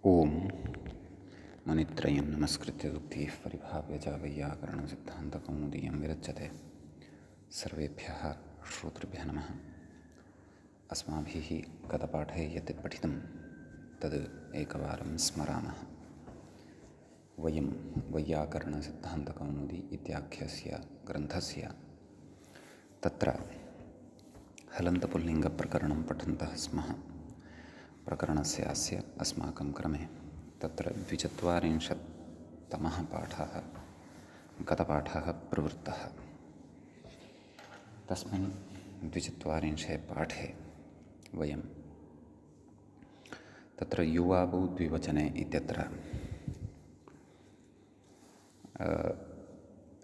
ओम मुनित्रयं नमस्कृत्य दुक्तिः परिभाव्य च वैयाकरणसिद्धान्तकौमुदीयं विरच्यते। सर्वेभ्यः श्रोतृभ्यः नमः। अस्माभिः गतपाठे यत् पठितं तद् एकवारं स्मरामः। वयं वैयाकरणसिद्धान्तकौमुदी इत्याख्यस्य ग्रन्थस्य तत्र हलन्तपुल्लिङ्गप्रकरणं पठन्तः स्मः। प्रकरणस्य अस्य अस्माकं क्रमे तत्र 24तमः पाठः गतपाठः प्रवृत्तः। तस्मिन् 24 पाठे वयं तत्र युवावौ द्विवचने इत्यत्र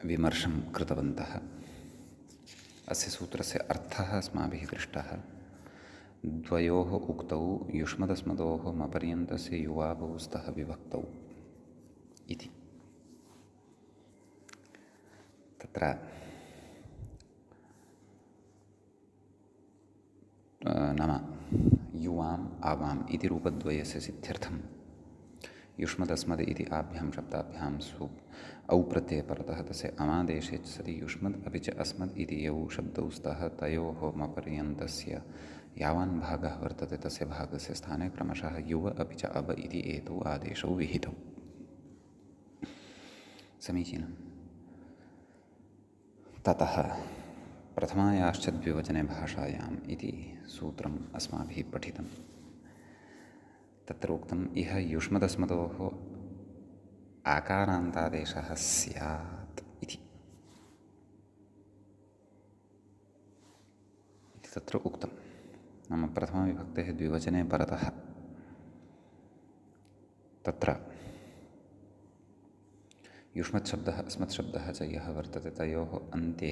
विमर्शं कृतवन्तः। अस्य सूत्रस्य अर्थः अस्माभिः दृष्टः। द्वयोः उक्तौ युष्मदस्मदोः मपर्यन्तस्य युवावौ स्तः विभक्तौ इति। तत्र नाम युवाम् आवाम् इति रूपद्वयस्य सिद्ध्यर्थं युष्मदस्मद् इति आभ्यां शब्दाभ्यां औ प्रत्यये परतः तस्य अमादेशे सति युष्मद् अपि च अस्मद् इति यौ शब्दौ स्तः तयोः मपर्यन्तस्य यावान् भागः वर्तते तस्य भागस्य स्थाने क्रमशः युव अपि च अव इति एतौ आदेशौ विहितौ। समीचीनम्। ततः प्रथमायाश्च द्विवचने भाषायाम् इति सूत्रम् अस्माभिः पठितं। तत्र उक्तम् इह युष्मदस्मदोः आकारान्तादेशः स्यात् इति तत्र उक्तं। नाम प्रथमाविभक्तेः द्विवचने परतः तत्र युष्मत्शब्दः अस्मत्शब्दः च यः वर्तते तयोः अन्ते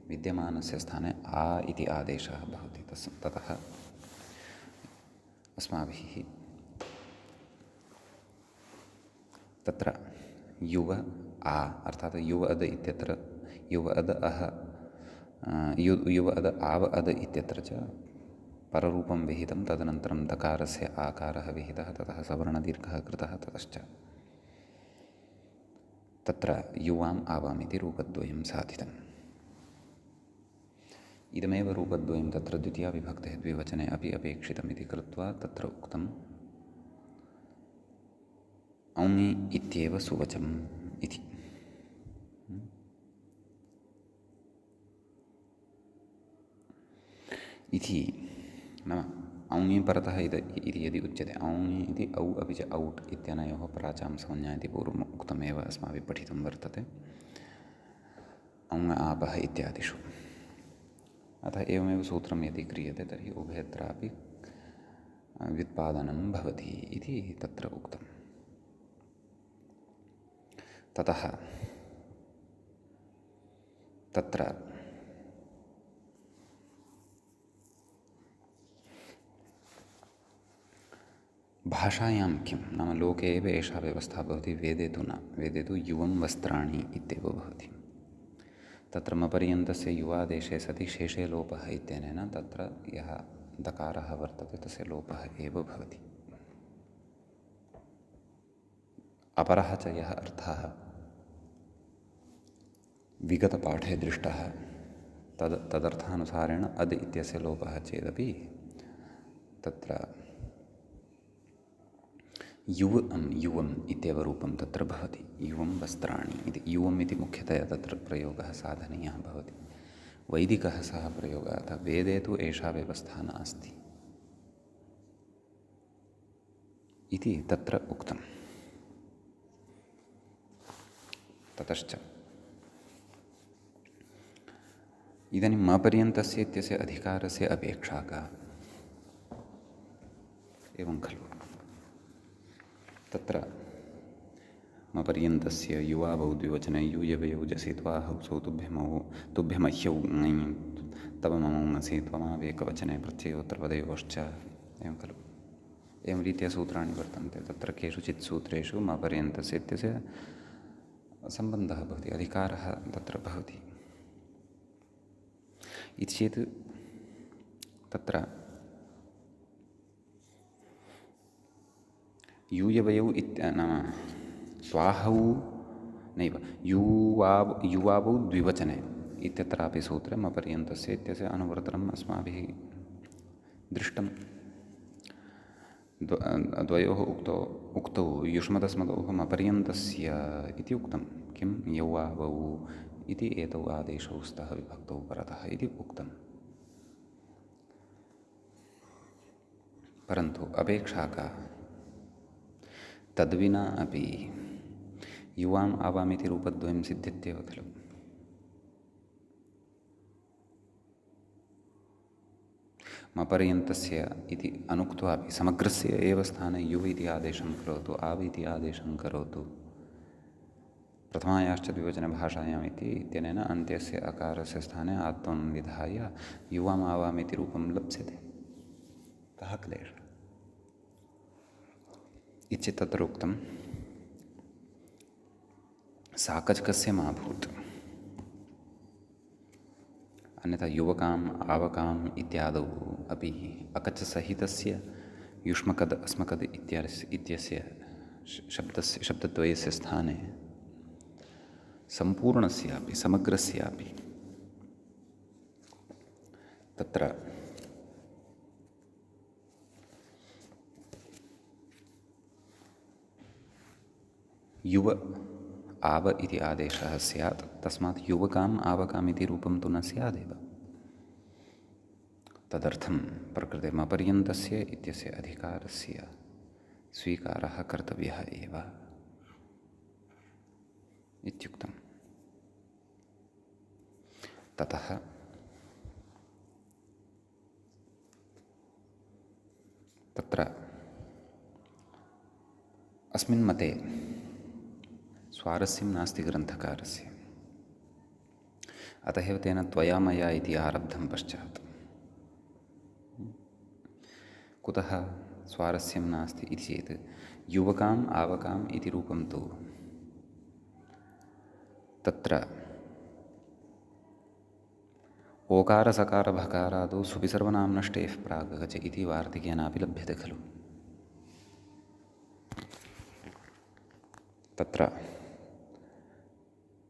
विद्यमानस्य स्थाने आ इति आदेशः भवति। ततः अस्माभिः तत्र युव आ अर्थात् युव अद इत्यत्र युव अद अह युव अद आव अद इत्यत्र च पररूपं विहितं। तदनन्तरं दकारस्य आकारः विहितः, ततः सवर्णदीर्घः कृतः। ततश्च तत्र युवाम् आवाम् इति रूपद्वयं साधितम्। इदमेव रूपद्वयं तत्र द्वितीयाविभक्तेः द्विवचने अपि अपेक्षितम् इति कृत्वा तत्र उक्तम् औङि इत्येव सुवचम् इति। इति नाम औङि परतः इति यदि उच्यते औङि इति औ अपि च औट् इत्यनयोः प्राचां संज्ञा इति पूर्वम् उक्तमेव अस्माभिः पठितं वर्तते औङ आपः इत्यादिषु। अतः एवमेव सूत्रं यदि क्रियते तर्हि उभयत्रापि व्युत्पादनं भवति इति तत्र उक्तम्। ततः तत्र भाषायां किं नाम लोके एव एषा व्यवस्था भवति, वेदे तु न। वेदे तु युवं वस्त्राणि इत्येव भवति। तत्र मपर्यन्तस्य युवादेशे सति शेषे लोपः इत्यनेन तत्र यः दकारः वर्तते तस्य लोपः एव भवति। अपरः च यः अर्थः विगतपाठे दृष्टः तदर्थानुसारेण अद् इत्यस्य लोपः चेदपि तत्र युवम् इत्येव रूपं तत्र भवति। युवं वस्त्राणि इति युवम् इति मुख्यतया तत्र प्रयोगः साधनीयः भवति। वैदिकः सः प्रयोगः, अतः वेदे तु एषा व्यवस्था नास्ति इति तत्र उक्तम्। ततश्च इदानीं मपर्यन्तस्य इत्यस्य अधिकारस्य अपेक्षा का? एवं खलु तत्र मपर्यन्तस्य युवावौ द्विवचने यूयवयौ जसि त्वाहौ सौ तुभ्यमह्यौ ङै तव ममौङसि त्वमावेकवचने प्रत्ययोत्र पदयोश्च एवं खलु। एवं रीत्या सूत्राणि वर्तन्ते। तत्र केषुचित् सूत्रेषु मपर्यन्तस्य इत्यस्य सम्बन्धः भवति, अधिकारः तत्र भवति। इति चेत् तत्र यूयवयौ नाम स्वाहौ नैव युवावौ द्विवचने इत्यत्रापि सूत्रम् अपर्यन्तस्य इत्यस्य अनुवर्तनम् अस्माभिः दृष्टं। द्वयोः उक्तौ युष्मदस्मदोः अपर्यन्तस्य इति उक्तं। किं यौवावौ इति एतौ आदेशौ स्तः विभक्तौ परतः इति उक्तम्। परन्तु अपेक्षा का? तद्विना अपि युवाम् आवामिति रूपद्वयं सिद्ध्यत्येव खलु। मपर्यन्तस्य इति अनुक्त्वापि समग्रस्य एव स्थाने युव इति आदेशं करोतु, आव इति आदेशं करोतु प्रथमायाश्च द्विवचनभाषायाम् इत्यनेन अन्त्यस्य अकारस्य स्थाने आत्मं विधाय युवाम् आवामिति रूपं लप्स्यते। कः क्लेशः इति तत्र उक्तं। साकचकस्य मा भूत्, अन्यथा युवकाम् आवकाम् इत्यादौ अपि अकचसहितस्य युष्मकद् अस्मकद् इत्यस्य शब्दद्वयस्य स्थाने सम्पूर्णस्यापि समग्रस्यापि तत्र युव आव इति आदेशः स्यात्। तस्मात् युवकाम् आवकाम् इति रूपं तु न स्यादेव। तदर्थं प्रकृतेः अपर्यन्तस्य इत्यस्य अधिकारस्य स्वीकारः कर्तव्यः एव इत्युक्तम्। ततः तत्र अस्मिन् मते स्वारस्यं नास्ति ग्रन्थकारस्य। अतः एव तेन त्वया मया इति आरब्धं पश्चात्। कुतः स्वारस्यं नास्ति इति चेत् युवकाम् आवकाम् इति रूपं तु तत्र ओकारसकारभकारादौ सुविसर्वनाम्नष्टेः प्राग् च इति वार्तिकेनापि लभ्यते खलु। तत्र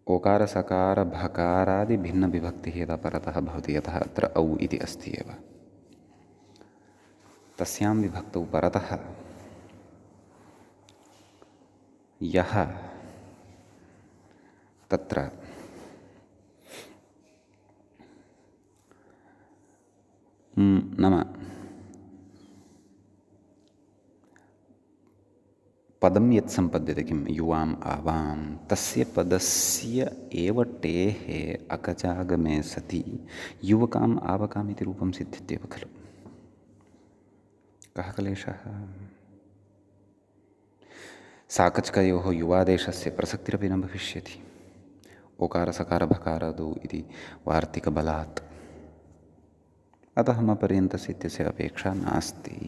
ओकारसकारभकारादि भिन्नविभक्तिः यदा परतः भवति, यतः अत्र औ इति अस्ति एव, तस्यां विभक्तौ परतः यः तत्र नाम पदं यत् सम्पद्यते, किं युवाम् आवां, तस्य पदस्य एव टेः अकचागमे सति युवकाम् आवकाम् इति रूपं सिद्ध्यत्येव खलु। कः क्लेशः? साकचकयोः युवादेशस्य प्रसक्तिरपि न भविष्यति ओकारसकारभकारादौ इति वार्तिकबलात्। अतः मपर्यन्तस्य इत्यस्य अपेक्षा नास्ति।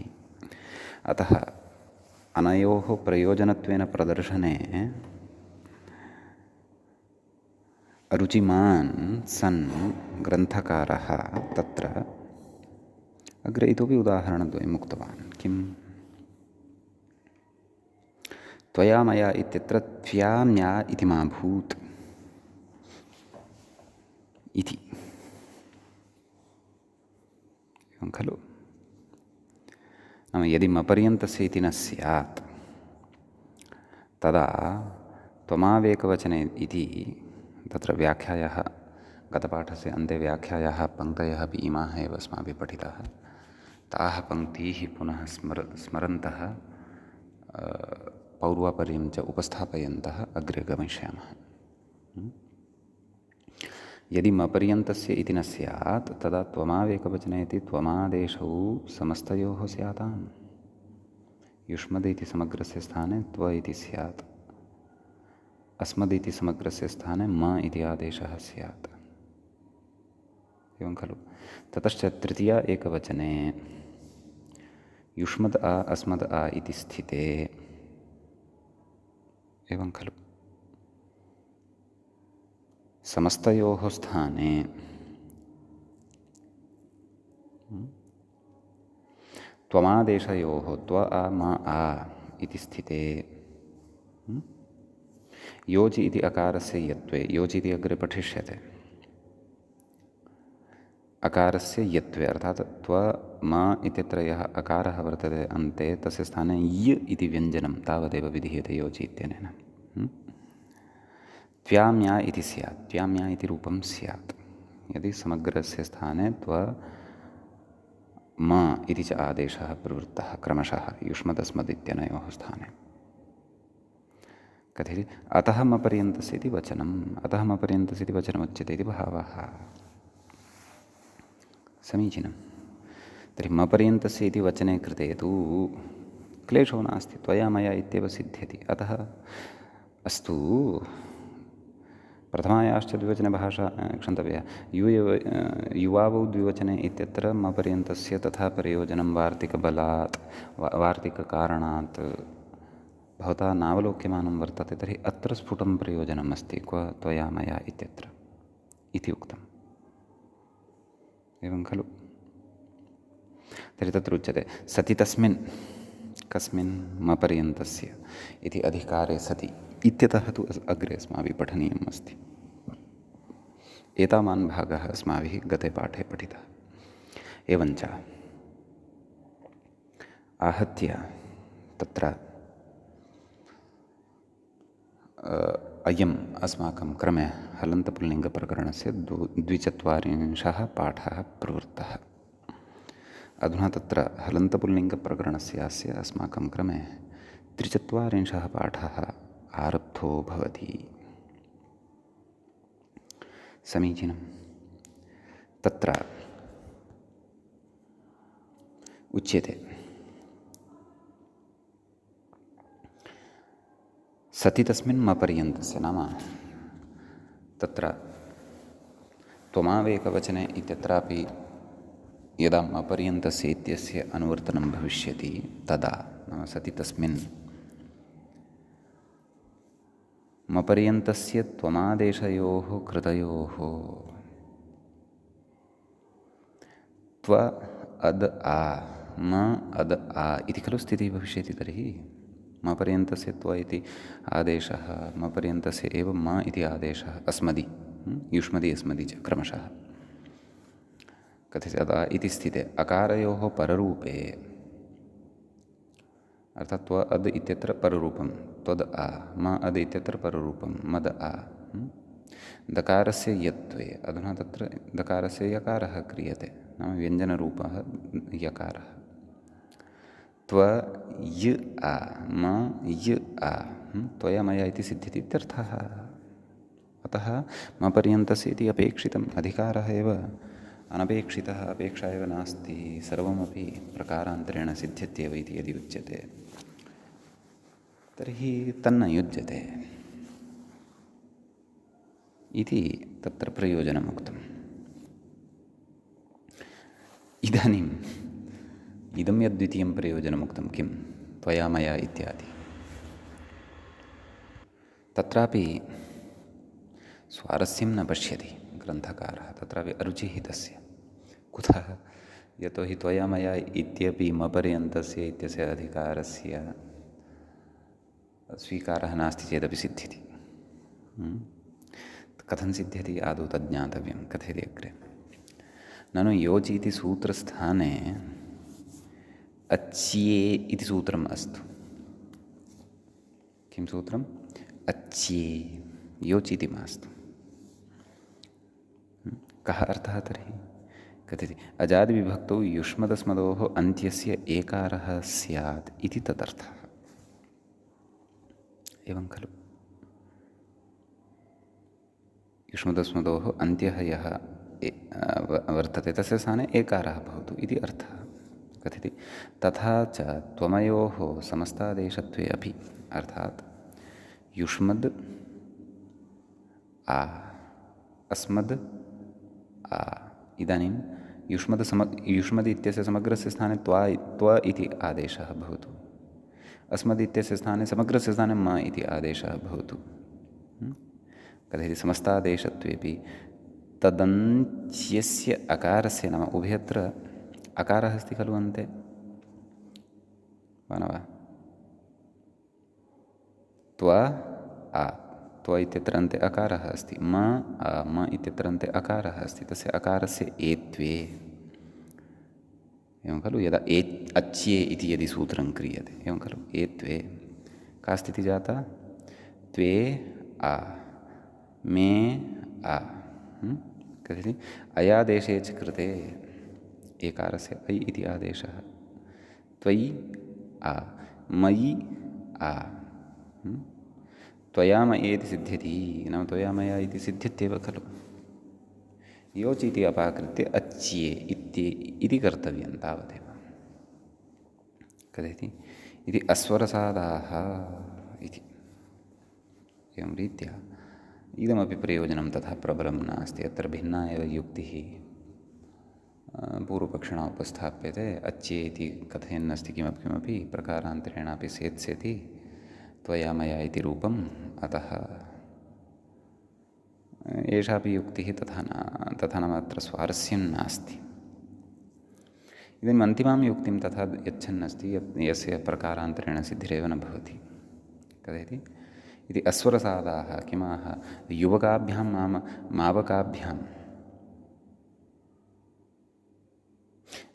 अतः अनयोः प्रयोजनत्वेन प्रदर्शने रुचिमान् सन् ग्रन्थकारः तत्र अग्रे इतोपि उदाहरणद्वयम् उक्तवान्। किं? त्वया मया इत्यत्र त्व्याम्या इति मा भूत् इति, एवं खलु। नाम यदि मपर्यन्तस्य इति न स्यात् तदा त्वमावेकवचने इति तत्र व्याख्यायाः गतपाठस्य अन्ते व्याख्यायाः पङ्क्तयः अपि इमाः एव अस्माभिः पठिताः। ताः पङ्क्तीः पुनः स्मरन्तः पौर्वापर्यं च उपस्थापयन्तः अग्रे गमिष्यामः। यदि मपर्यन्तस्य इति न स्यात् तदा त्वमावेकवचने इति त्वमादेशौ समस्तयोः स्याताम्। युष्मद् इति समग्रस्य स्थाने त्व इति स्यात्, अस्मद् इति समग्रस्य स्थाने म इति आदेशः स्यात्, एवं खलु। ततश्च तृतीया एकवचने युष्मद् आ अस्मद् आ इति स्थिते, एवं खलु। समस्तयोः स्थाने त्वमादेशयोः त्व आ म आ इति स्थिते योजि इति अकारस्य यत्वे, योजि इति अग्रे पठिष्यते, अकारस्य यत्वे अर्थात् त्व म इत्यत्र यः अकारः वर्तते अन्ते तस्य स्थाने य इति व्यञ्जनं तावदेव विधीयते योजि इत्यनेन। त्व्याम्या इति स्यात्, त्व्याम्या इति रूपं स्यात् यदि समग्रस्य स्थाने त्व म इति च आदेशः प्रवृत्तः क्रमशः युष्मदस्मद् इत्यनयोः स्थाने। कथयति अतः मपर्यन्तस्य इति वचनम्, अतः मपर्यन्तस्य इति वचनमुच्यते इति भावः। समीचीनं। तर्हि मपर्यन्तस्य इति वचने कृते तु क्लेशो नास्ति, त्वया मया इत्येव सिद्ध्यति। अतः अस्तु, प्रथमायाश्च द्विवचनभाषा क्षन्तव्या युवावौ द्विवचने इत्यत्र मपर्यन्तस्य तथा प्रयोजनं वार्तिकबलात् वार्तिककारणात् भवता नावलोक्यमानं वर्तते। तर्हि अत्र स्फुटं प्रयोजनम् अस्ति, क्व त्वया मया इत्यत्र इति उक्तम्। एवं खलु? तर्हि तत्र उच्यते सति तस्मिन्, कस्मिन् मपर्यन्तस्य इति अधिकारे सति इत्यतः तु अग्रे अस्माभिः पठनीयम् अस्ति। एतावान् भागः अस्माभिः गते पाठे पठितः। एवञ्च आहत्य तत्र अयम् अस्माकं क्रमे हलन्तपुल्लिङ्गप्रकरणस्य 24 पाठः प्रवृत्तः। अधुना तत्र हलन्तपुल्लिङ्गप्रकरणस्यास्य अस्माकं क्रमे 43 पाठः आरब्धो भवति। समीचीनं। तत्र उच्यते सति तस्मिन् मपर्यन्तस्य, नाम तत्र त्वमावेकवचने इत्यत्रापि यदा मपर्यन्तस्य इत्यस्य अनुवर्तनं भविष्यति तदा, नाम सति तस्मिन् मपर्यन्तस्य त्वमादेशयोः कृतयोः त्व अद् आ म अद् आ इति खलु स्थितिः भविष्यति। तर्हि मपर्यन्तस्य त्व इति आदेशः, मपर्यन्तस्य एव म इति आदेशः अस्मदि, युष्मदि अस्मदि च क्रमशः कथयति अदा इति स्थिते अकारयोः पररूपे, अर्थात् त्व अद् इत्यत्र पररूपं त्वद् आ, म अद् इत्यत्र पररूपं मद् आ, दकारस्य यत्वे, अधुना तत्र दकारस्य यकारः क्रियते, नाम व्यञ्जनरूपः यकारः। त्व य आ म य आ, त्वया मया इति सिद्ध्यति इत्यर्थः। अतः मपर्यन्तस्य इति अपेक्षितम्, अधिकारः एव अनपेक्षितः, अपेक्षा एव नास्ति, सर्वमपि प्रकारान्तरेण सिद्ध्यत्येव इति यदि उच्यते तर्हि तन्न युज्यते इति तत्र प्रयोजनम् उक्तम्। इदानीम् इदं यद्वितीयं प्रयोजनम् उक्तं किं, त्वया मया इत्यादि, तत्रापि स्वारस्यं न पश्यति ग्रन्थकारः, तत्रापि अरुचिः तस्य। कुतः? यतोहि त्वया मया इत्यपि मपर्यन्तस्य इत्यस्य अधिकारस्य स्वीकारः नास्ति चेदपि सिद्ध्यति। कथं सिद्ध्यति? आदौ तद् ज्ञातव्यं। कथयति अग्रे, ननु योजि इति सूत्रस्थाने अच्ये इति सूत्रम् अस्तु। किं सूत्रम्? अच्ये, योचि इति मास्तु। कः अर्थः तर्हि? कथयति अजादिविभक्तौ युष्मदस्मदोः अन्त्यस्य एकारः स्यात् इति तदर्थः। एवं खलु? युष्मदस्मदोः अन्त्यः यः वर्तते तस्य स्थाने एकारः भवतु इति अर्थः। कथयति तथा च त्वमयोः समस्तादेशत्वे अपि, अर्थात् युष्मद् आ अस्मद् आ, इदानीं युष्मद् इत्यस्य समग्रस्य स्थाने त्व इति आदेशः भवतु, अस्मद् इत्यस्य स्थाने समग्रस्य स्थाने म इति आदेशः भवतु। कथयति समस्तादेशत्वेपि तदन्त्यस्य अकारस्य, नाम उभयत्र अकारः अस्ति खलु अन्ते, वा न वा? त्व आ त्व इत्यत्र अन्ते अकारः अस्ति म इत्यत्र अन्ते अकारः अस्ति तस्य अकारस्य एत्वे एवं खलु यदा अच्ये इति यदि सूत्रं क्रियते एवं खलु एत्वे का स्थितिः जाता त्वे आ मे आ कथयति अयादेशे च कृते एकारस्य ऐ इति आदेशः त्वयि आ मयि आ त्वया मयेति सिद्ध्यति नाम त्वया मया इति सिद्ध्यत्येव खलु योच् इति अपाकृत्य अच्ये इति कर्तव्यं तावदेव कथयति इति अस्वरसादाः इति एवं रीत्या इदमपि प्रयोजनं तथा प्रबलं नास्ति अत्र भिन्ना एव युक्तिः पूर्वपक्षिणा उपस्थाप्यते अच्ये इति कथयन्नस्ति किमपि प्रकारान्तरेणापि सेत्स्यति त्वया मया इति रूपम् अतः एषापि युक्तिः तथा नाम अत्र स्वारस्यं नास्ति इदानीम् अन्तिमां युक्तिं तथा यच्छन्नस्ति यस्य प्रकारान्तरेण सिद्धिरेव न भवति कथयति इति अस्वरसादाः किमाह युवकाभ्यां मावकाभ्यां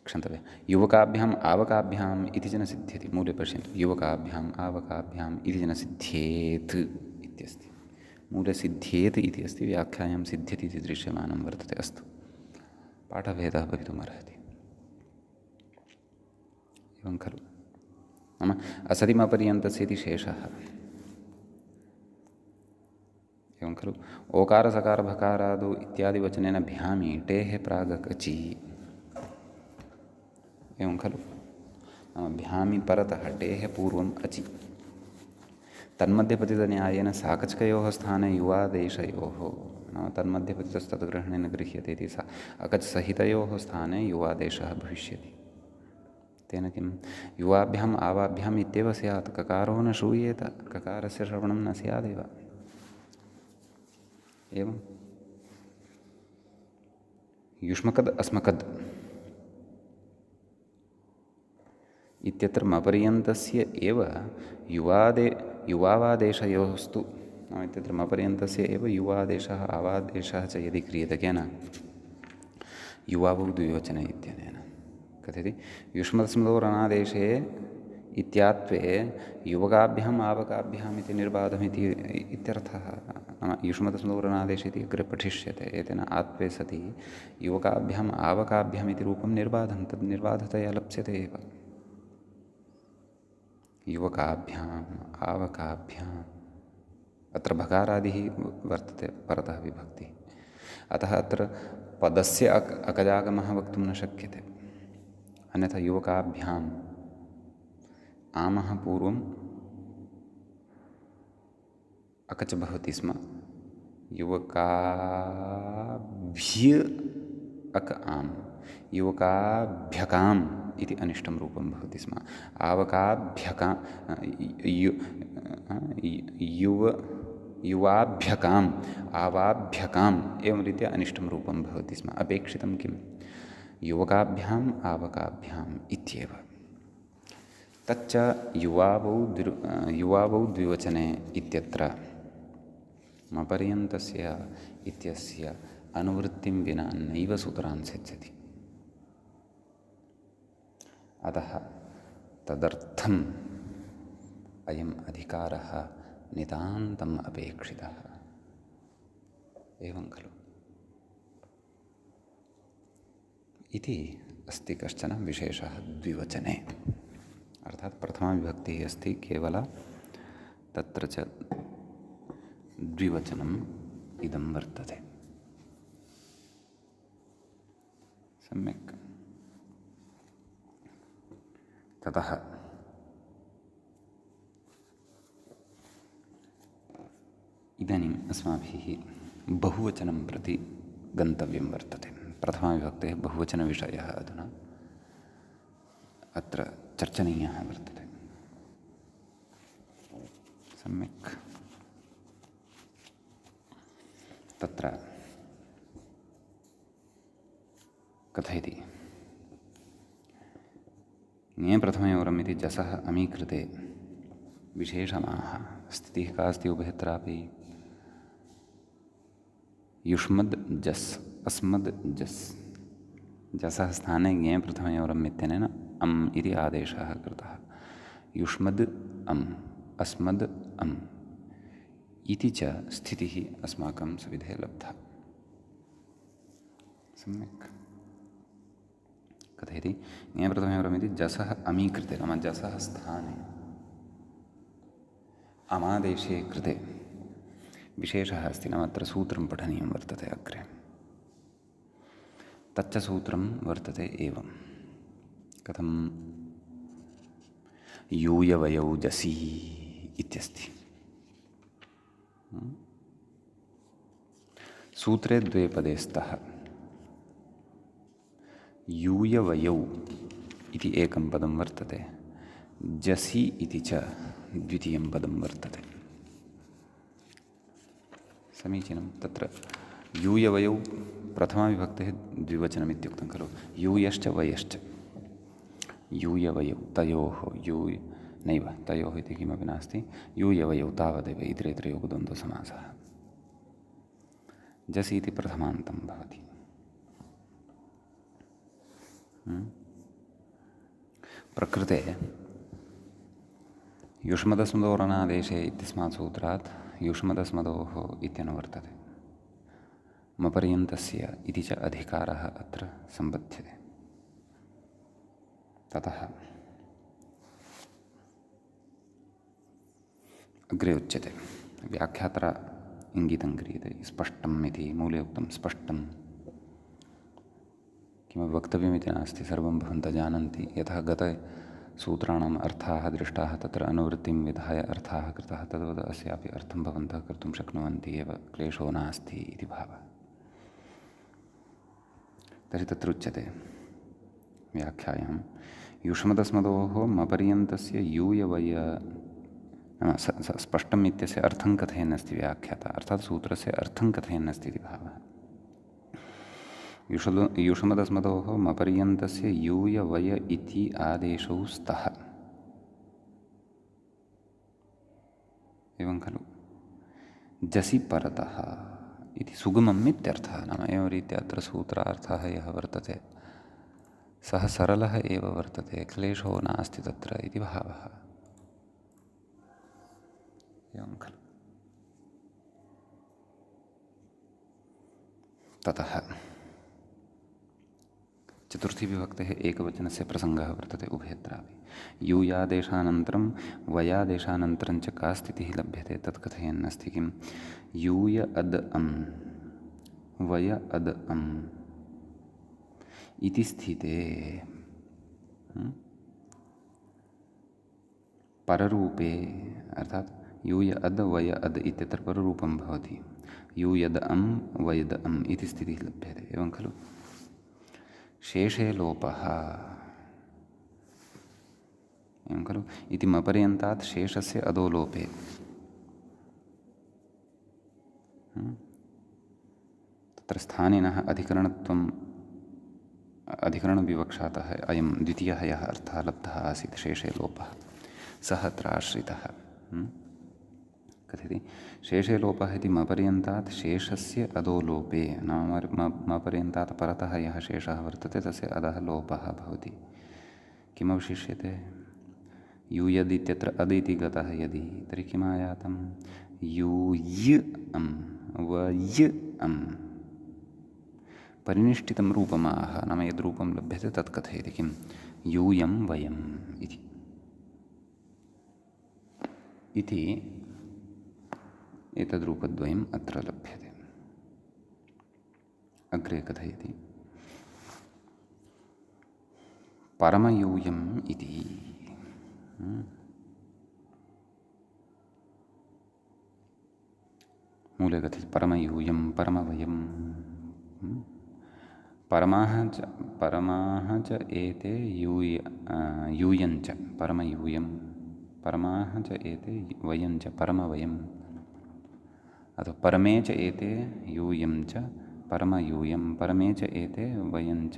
क्षन्तव्यं युवकाभ्याम् आवकाभ्याम् इति च न सिद्ध्यति मूले पश्यन्तु युवकाभ्याम् आवकाभ्याम् इति च न सिद्ध्येत् इत्यस्ति मूले सिद्ध्येत् इति अस्ति व्याख्यायां सिद्ध्यति इति दृश्यमानं वर्तते अस्तु पाठभेदः भवितुमर्हति एवं खलु नाम असतिमपर्यन्तस्य इति शेषः एवं खलु ओकारसकारभकारादौ इत्यादिवचनेन भ्यामि टेः प्रागक् अचि एवं खलु भ्यामि परतः टेः पूर्वम् अचि तन्मध्यपतितन्यायेन साकचकयोः स्थाने युवादेशयोः नाम तन्मध्यपतितस्तद्ग्रहणेन गृह्यते इति अकच् सहितयोः स्थाने युवादेशः भविष्यति तेन किं युवाभ्याम् आवाभ्याम् इत्येव स्यात् ककारो न श्रूयेत ककारस्य श्रवणं न स्यादेव एवं युष्मकद् अस्मकद् इत्यत्र मपर्यन्तस्य एव युवावादेशयोस्तु नाम इत्यत्र मपर्यन्तस्य एव युवादेशः आवादेशः च यदि क्रियते केन युवावौ द्विवचने इत्यनेन कथयति युष्मत्स्मृतोरनादेशे इत्यात्वे युवकाभ्याम् आवकाभ्याम् इति निर्बाधमिति इत्यर्थः नाम युष्मत्स्मृतोरनादेशे इति अग्रे पठिष्यते एतेन आत्वे सति युवकाभ्याम् आवकाभ्याम् इति रूपं निर्बाधं तद् निर्बाधतया लप्स्यते एव युवकाभ्याम् आवकाभ्याम् अत्र भकारादिः वर्तते परतः विभक्तिः अतः अत्र पदस्य अकजागमः वक्तुं न शक्यते अन्यथा युवकाभ्याम् आमः पूर्वम् अकच भवति स्म युवकाभ्य अक आम् युवकाभ्यकाम् इति अनिष्टं रूपं भवति स्म आवकाभ्यका युवाभ्यकाम् आवाभ्यकाम् एवं रीत्या अनिष्टं रूपं भवति स्म अपेक्षितं किं युवकाभ्याम् आवकाभ्याम् इत्येव तच्च युवावौ द्विवचने इत्यत्र मपर्यन्तस्य इत्यस्य अनुवृत्तिं विना नैव सूत्रान् सिद्ध्यति अतः तदर्थम् अयम् अधिकारः नितान्तम् अपेक्षितः एवं खलु इति अस्ति कश्चन विशेषः द्विवचने अर्थात् प्रथमाविभक्तिः अस्ति केवला तत्र च द्विवचनम् इदं वर्तते सम्यक् ततः इदानीम् अस्माभिः बहुवचनं प्रति गन्तव्यं वर्तते प्रथमाविभक्तेः बहुवचनविषयः अधुना अत्र चर्चनीयः वर्तते सम्यक् तत्र कथयति ङे प्रथमयोरम् इति जसः अमीकृते विशेषणाः स्थितिः का अस्ति उभयत्रापि युष्मद् जस् अस्मद् जस् जसः स्थाने ज्ञे प्रथमयोरम् इत्यनेन अम् इति आदेशः कृतः युष्मद् अम् अस्मद् अम् इति च स्थितिः अस्माकं सविधे लब्धा सम्यक् कथयति ज्ञे प्रथमयोरम् इति जसः अमीकृते नाम जसः स्थाने अमादेशे कृते विशेषः अस्ति नाम अत्र सूत्रं पठनीयं वर्तते अग्रे तच्च सूत्रं वर्तते एवं कथं यूयवयौ जसि इत्यस्ति सूत्रे द्वे पदे स्तः यूयवयौ इति एकं पदं वर्तते जसि इति च द्वितीयं पदं वर्तते समीचीनं तत्र यूयवयौ प्रथमाविभक्तेः द्विवचनमित्युक्तं खलु यूयश्च वयश्च यूयवयौ तयोः यूय नैव तयोः इति किमपि नास्ति यूयवयौ तावदेव इतरेतरयोः द्वन्द्वसमासः जसि इति प्रथमान्तं भवति प्रकृते युष्मदस्मदोरणादेशे इत्यस्मात् सूत्रात् युष्मदस्मदोः इत्यनुवर्तते मपर्यन्तस्य इति च अधिकारः अत्र सम्बध्यते ततः अग्रे उच्यते व्याख्यात्रा इङ्गितं क्रियते स्पष्टम् इति मूले उक्तं स्पष्टं किमपि वक्तव्यमिति नास्ति सर्वं भवन्तः जानन्ति यतः गतसूत्राणाम् अर्थाः दृष्टाः तत्र अनुवृत्तिं विधाय अर्थाः कृताः तद्वत् अस्यापि अर्थं भवन्तः कर्तुं शक्नुवन्ति एव क्लेशो नास्ति इति भावः तर्हि तत्र उच्यते व्याख्यायां युष्मदस्मदोः मपर्यन्तस्य यूयवय नाम स्पष्टम् इत्यस्य अर्थं कथयन्नस्ति व्याख्याता अर्थात् सूत्रस्य अर्थं कथयन्नस्ति इति भावः युष्मदस्मदोः मपर्यन्तस्य यूयवय इति आदेशौ स्तः एवं खलु जसि परतः इति सुगमम् इत्यर्थः नाम एवं रीत्या अत्र सूत्रार्थः यः वर्तते सः सरलः एव वर्तते क्लेशो नास्ति तत्र इति भावः एवं खलु ततः चतुर्थी विभक्तेः एकवचनस्य प्रसङ्गः वर्तते उभयत्रापि यूयादेशानन्तरं वयादेशानन्तरं च का स्थितिः लभ्यते तत् कथयन्नस्ति किं यूय अद् अम् वय अद् अम् इति स्थिते पररूपे अर्थात् यूय अद् वय अद् इत्यत्र पररूपं भवति यूयद् अम् वयद् अम् इति स्थितिः लभ्यते एवं खलु शेषे लोपः एवं खलु इति मपर्यन्तात् शेषस्य अधोलोपे तत्र स्थानिनः अधिकरणविवक्षातः अयं द्वितीयः यः अर्थः लब्धः आसीत् शेषे लोपः सः अत्र आश्रितः कथयति शेषे लोपः इति मपर्यन्तात् शेषस्य अधोलोपे नाम मपर्यन्तात् परतः यः शेषः वर्तते तस्य अधः लोपः भवति किमवशिष्यते यूयद् इत्यत्र अद् इति गतः यदि तर्हि किम् आयातं यूय् अम् वय् अम् परिनिष्ठितं रूपमाह नाम यद् रूपं लभ्यते तत् कथयति किं यूयं वयम् इति एतद्रूपद्वयम् अत्र लभ्यते अग्रे कथयति परमयूयम् इति मूले कथयति परमयूयं परमवयं परमाः च एते यूयञ्च परमयूयं परमाः च एते वयञ्च परमवयम् अथवा परमे च एते यूयं च परमयूयं परमे च एते वयञ्च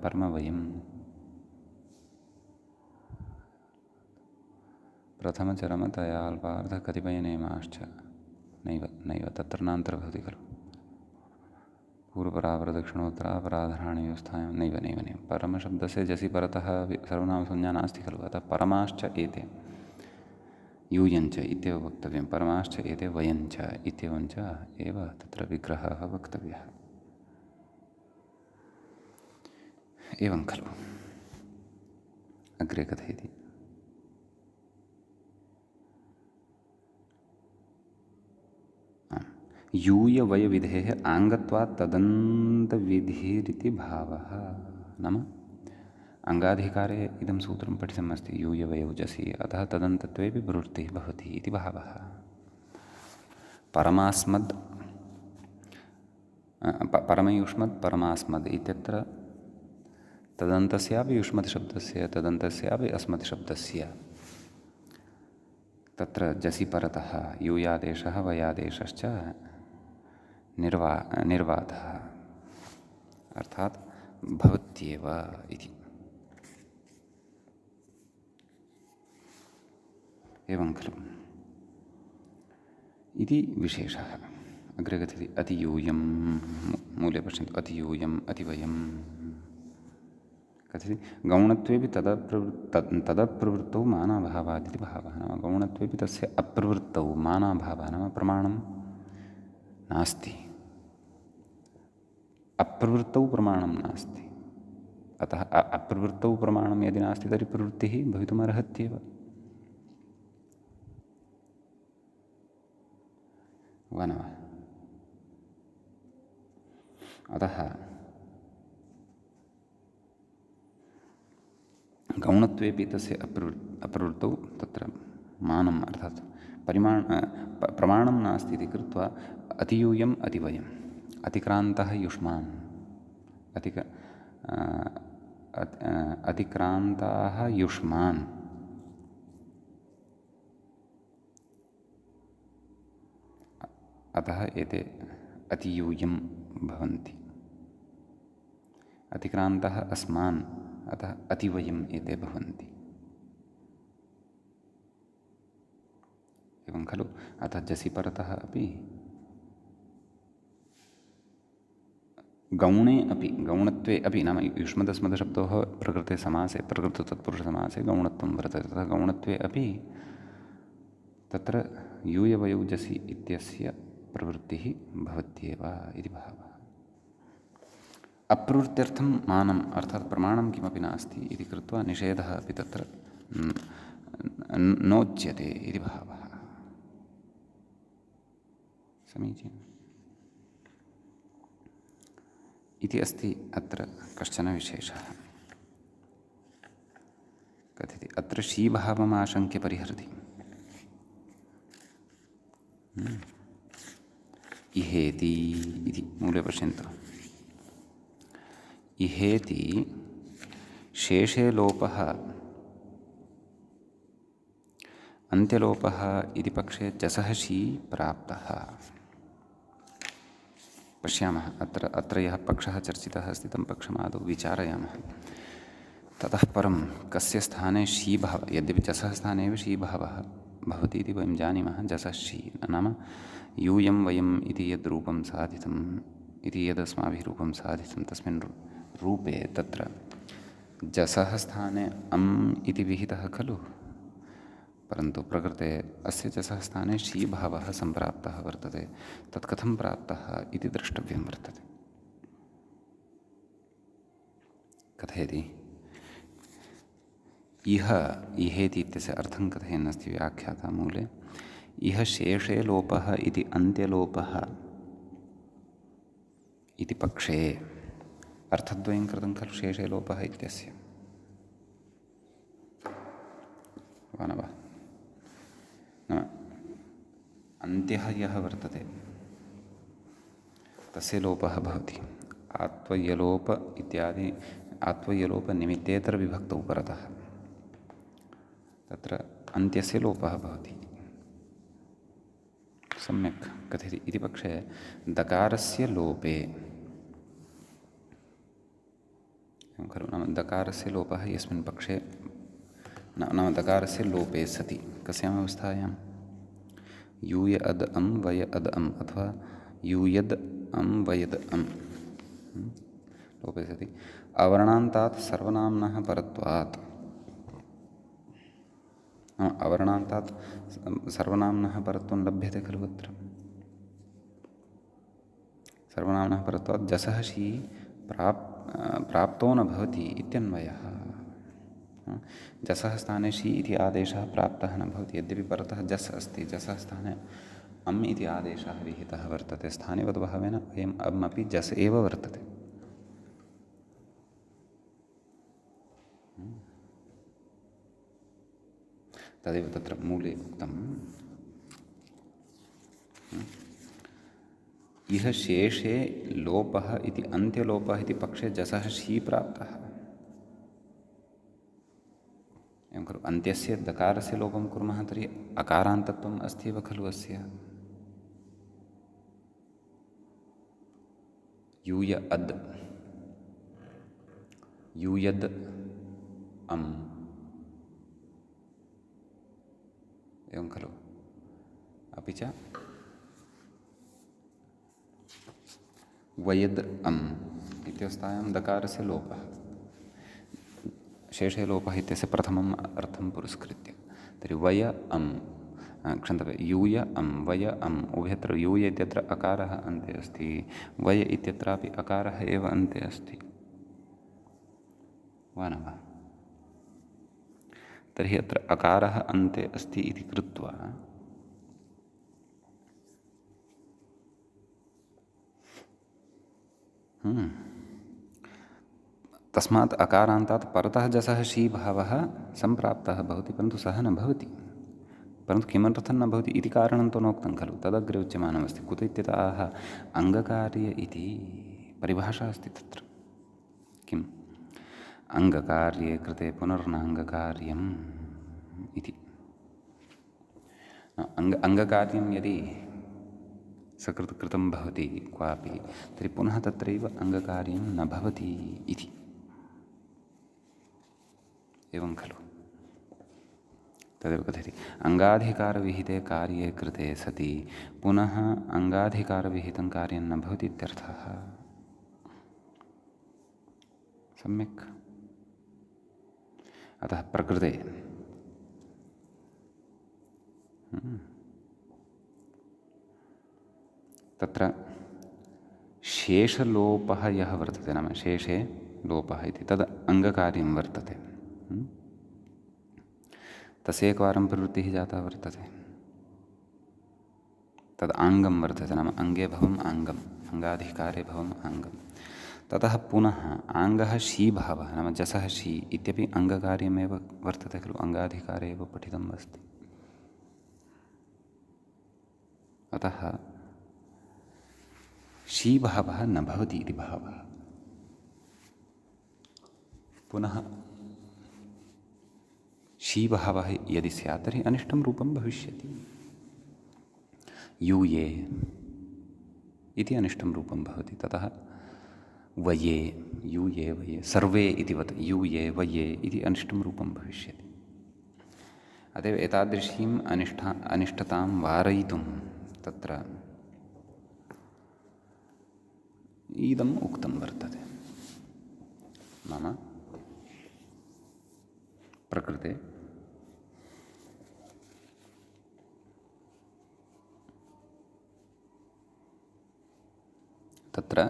परमवयम् प्रथमचरमतयाल्पार्धकतिपयनेमाश्च नैव नैव तत्र नान्तर्भवति खलु। पूर्वपरापरदक्षिणोत्तरापराधराणि व्यवस्थायां नैव नैव नैव परमशब्दस्य जसि परतः सर्वनामसंज्ञा नास्ति खलु। अतः परमाश्च एते यूयञ्च इत्येव वक्तव्यं। परमाश्च एते वयञ्च इत्येवञ्च एव तत्र विग्रहः वक्तव्यः। एवं खलु। अग्रे कथयति। यूयवयविधेः आङ्गत्वात् तदन्तविधिरिति भावः। नाम अङ्गाधिकारे इदं सूत्रं पठितम् अस्ति यूयवयौ जसि, अतः तदन्तत्वेपि प्रवृत्तिः भवति इति भावः। परमास्मद् परमयुष्मद् परमास्मद् इत्यत्र तदन्तस्यापि युष्मत् शब्दस्य तदन्तस्यापि अस्मत् शब्दस्य तत्र जसि परतः यूयादेशः वयादेशश्च निर्वातः अर्थात् भवत्येव इति। एवं खलु इति विशेषः। अग्रे गच्छति अतियूयं मूले पश्यन्तु अतियूयम् अतिवयं कथयति गौणत्वेपि तदप्रवृत्तौ मानाभावादिति भावः। नाम गौणत्वेपि तस्य अप्रवृत्तौ मानाभावः नाम प्रमाणं नास्ति। अप्रवृत्तौ प्रमाणं नास्ति। अतः अप्रवृत्तौ प्रमाणं यदि नास्ति तर्हि प्रवृत्तिः भवितुमर्हत्येव। वा न वा? अतः गौणत्वेपि तस्य अप्रवृत्तौ तत्र मानम् अर्थात् प्रमाणं नास्ति इति कृत्वा अतियूयम् अतिवयम् अतिक्रान्तः युष्मान् अतिक्रान्ताः युष्मान् अतः एते अतियूयं भवन्ति। अतिक्रान्तः अस्मान् अतः अतिवयम् एते भवन्ति। एवं खलु। अतः जसि परतः अपि गौणे अपि गौणत्वे अपि नाम युष्मदस्मदशब्दोः प्रकृते समासे प्रकृततत्पुरुषसमासे गौणत्वं वर्तते। तथा गौणत्वे अपि तत्र यूयवयौ जसि इत्यस्य प्रवृत्तिः भवत्येव इति भावः। अप्रवृत्त्यर्थं मानम् अर्थात् प्रमाणं किमपि नास्ति इति कृत्वा निषेधः अपि तत्र नोच्यते इति भावः। समीचीनम् इति अस्ति अत्र कश्चन विशेषः। कथयति अत्र शीभावमाशङ्क्य परिहरति। इहेति इति मूले पश्यन्तु। इहेति शेषे लोपः अन्त्यलोपः इति पक्षे जसः शी प्राप्तः। पश्यामः अत्र यः पक्षः चर्चितः अस्ति तं पक्षमादौ विचारयामः। ततः परं कस्य स्थाने शीभावः यद्यपि जसः स्थाने एव शीभावः भवति इति वयं जानीमः। जसः शी नाम यूयं वयम् इति यद् रूपं साधितम् इति यदस्माभिः रूपं साधितं तस्मिन् रूपे तत्र जसः स्थाने अम् इति विहितः खलु। परन्तु प्रकृते अस्य जसः स्थाने शीभावः सम्प्राप्तः वर्तते। तत् कथं प्राप्तः इति द्रष्टव्यं वर्तते। कथयति इह इहेति इत्यस्य अर्थं कथयन्नस्ति व्याख्याता मूले। इह शेषे लोपः इति अन्त्यलोपः इति पक्षे अर्थद्वयं कृतं खलु शेषे लोपः इत्यस्य। वा न वा? अन्त्यः यः वर्तते तस्य लोपः भवति। आत्वयलोप इत्यादि आत्वयलोपनिमित्तेतरविभक्तौ परतः तत्र अन्त्यस्य लोपः भवति। सम्यक् कथयति इति पक्षे दकारस्य लोपे खलु नाम दकारस्य लोपः यस्मिन् पक्षे नाम दकारस्य लोपे सति कस्याम् अवस्थायां? यूय अद् अम् वय अद् अम् अथवा यूयद् अम् वयद् अम् लोपे सति अवर्णान्तात् सर्वनाम्नः परत्वात्। अवर्णान्तात् सर्वनाम्नः परत्वं लभ्यते खलु अत्र। सर्वनाम्नः परत्वात् जसः शी प्राप्तो न भवति इत्यन्वयः। जसः स्थाने शी इति आदेशः प्राप्तः न भवति। यद्यपि परतः जस् अस्ति, जसः स्थाने अम् इति आदेशः विहितः वर्तते। स्थानिवद्भावेन अयम् अम् अपि जस् एव वर्तते। तदेव तत्र मूले उक्तम्। इह शेषे लोपः इति अन्त्यलोपः इति पक्षे जसः शी प्राप्तः। एवं खलु अन्त्यस्य दकारस्य लोपं कुर्मः तर्हि अकारान्तत्वम् अस्त्येव खलु अस्य। यूय अद् यूयद् अम् एवं खलु। अपि च वयद् अम् इत्यवस्थायां दकारस्य लोपः, शेषे लोपः इत्यस्य प्रथमम् अर्थं पुरस्कृत्य। तर्हि वय अम् क्षन्तव्य यूय अम् वय अम् उभयत्र यूय इत्यत्र अकारः अन्ते अस्ति, वय इत्यत्रापि अकारः एव अन्ते अस्ति वा न वा? तर्हि अत्र अकारः अन्ते अस्ति इति कृत्वा तस्मात् अकारान्तात् परतः जसः शी भावः सम्प्राप्तः भवति, परन्तु सः न भवति। परन्तु किमर्थं न भवति इति कारणं तु नोक्तं खलु। तदग्रे उच्यमानमस्ति। कुत इत्यतः अङ्गकार्य इति परिभाषा अस्ति तत्र। किम्? अङ्गकार्ये कृते पुनर्नाङ्गकार्यम् इति। अङ्गकार्यं यदि सकृतं भवति क्वापि, तर्हि पुनः तत्रैव अङ्गकार्यं न भवति इति। एवं खलु। तदेव कथयति अङ्गाधिकारविहिते कार्ये कृते सति पुनः अङ्गाधिकारविहितं कार्यं न भवति इत्यर्थः। सम्यक्। अतः प्रकृते तत्र शेषलोपः यः वर्तते, नाम शेषे लोपः इति तद् अङ्गकार्यं वर्तते। तस्य एकवारं प्रवृत्तिः जाता वर्तते। तद् आङ्गं वर्तते, नाम अङ्गे भवम् आङ्गम्, अङ्गाधिकारे भवम् आङ्गम्। ततः पुनः आङ्गः शी भावः, नाम जसः शी इत्यपि अङ्गकार्यमेव वर्तते खलु, अङ्गाधिकारे एव पठितम् अस्ति। अतः शी भावः न भवति इति भावः। पुनः शी भावः यदि स्यात् तर्हि अनिष्टं रूपं भविष्यति। यूये इति अनिष्टं रूपं भवति। ततः वये, यूये वये, सर्वे इति वत् यूये वये इति अनिष्टं रूपं भविष्यति। अत एव एतादृशीम् अनिष्टतां वारयितुं तत्र इदम् उक्तं वर्तते। नाम प्रकृते तत्र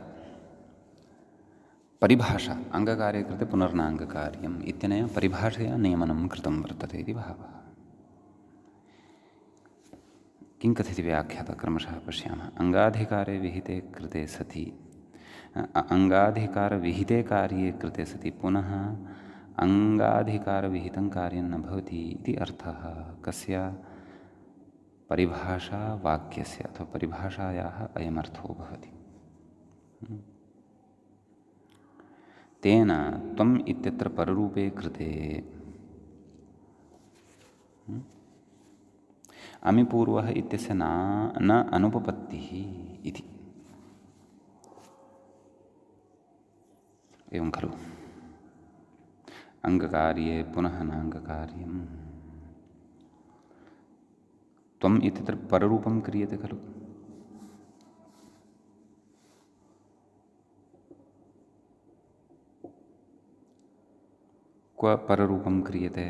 परिभाषा अङ्गकार्ये कृते पुनर्नाङ्गकार्यम् इत्यनया परिभाषया नियमनं कृतं वर्तते इति भावः। किं कथयति व्याख्याता क्रमशः पश्यामः। अङ्गाधिकारे विहिते कृते सति अङ्गाधिकारविहिते कार्ये कृते सति पुनः अङ्गाधिकारविहितं कार्यं न भवति इति अर्थः। कस्य? परिभाषावाक्यस्य अथवा परिभाषायाः अयमर्थो भवति। तेन त्वम् इत्यत्र पररूपे कृते अमिपूर्वः इत्यस्य न अनुपपत्तिः इति। एवं खलु। अङ्गकार्ये पुनः नाङ्गकार्यम् त्वम् इत्यत्र पररूपं क्रियते खलु। क्व पररूपं क्रियते?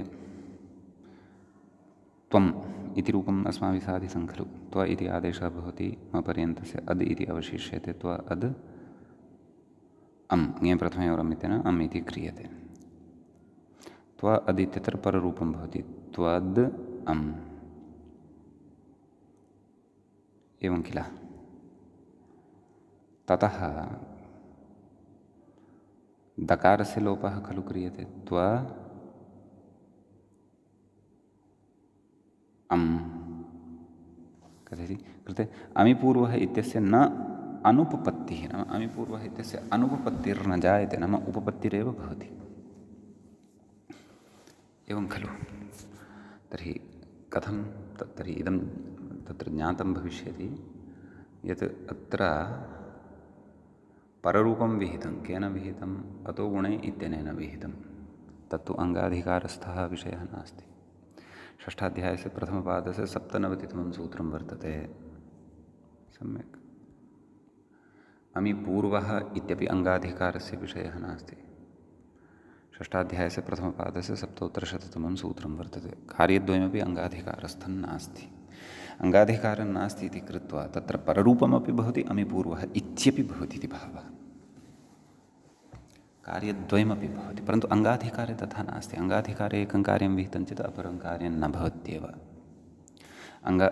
त्वम् इति रूपम् अस्माभिः साधितं खलु। त्व इति आदेशः भवति पर्यन्तस्य अद् इति अवशिष्यते। त्व अद् अम् ङे प्रथमयोरम् इत्यनेन अम् इति क्रियते। त्व अद् इत्यत्र पररूपं भवति त्वद् अम्, एवं किल। ततः दकारस्य लोपः खलु क्रियते। त्व अम् कथयति कृते अमिपूर्वः इत्यस्य न अनुपपत्तिः, नाम अमिपूर्वः इत्यस्य अनुपपत्तिर्न जायते, नाम उपपत्तिरेव भवति, एवं खलु। तर्हि कथं तर्हि इदं तत्र ज्ञातं भविष्यति यत् अत्र पररूपं विहितं। केन विहितम्? अतो गुणे इत्यनेन विहितं। तत्तु अङ्गाधिकारस्थः विषयः नास्ति। षष्ठाध्यायस्य प्रथमपादस्य 97तमं सूत्रं वर्तते। सम्यक्। अमिपूर्वः इत्यपि अङ्गाधिकारस्य विषयः नास्ति। षष्ठाध्यायस्य प्रथमपादस्य 7उत्तरशततमं सूत्रं वर्तते। कार्यद्वयमपि अङ्गाधिकारस्थं नास्ति। अङ्गाधिकारं नास्ति इति कृत्वा तत्र पररूपमपि भवति, अमिपूर्वः इत्यपि भवति इति भावः। कार्यद्वयमपि भवति, परन्तु अङ्गाधिकारे तथा नास्ति। अङ्गाधिकारे एकं कार्यं विहितं चेत् अपरं कार्यं न भवत्येव।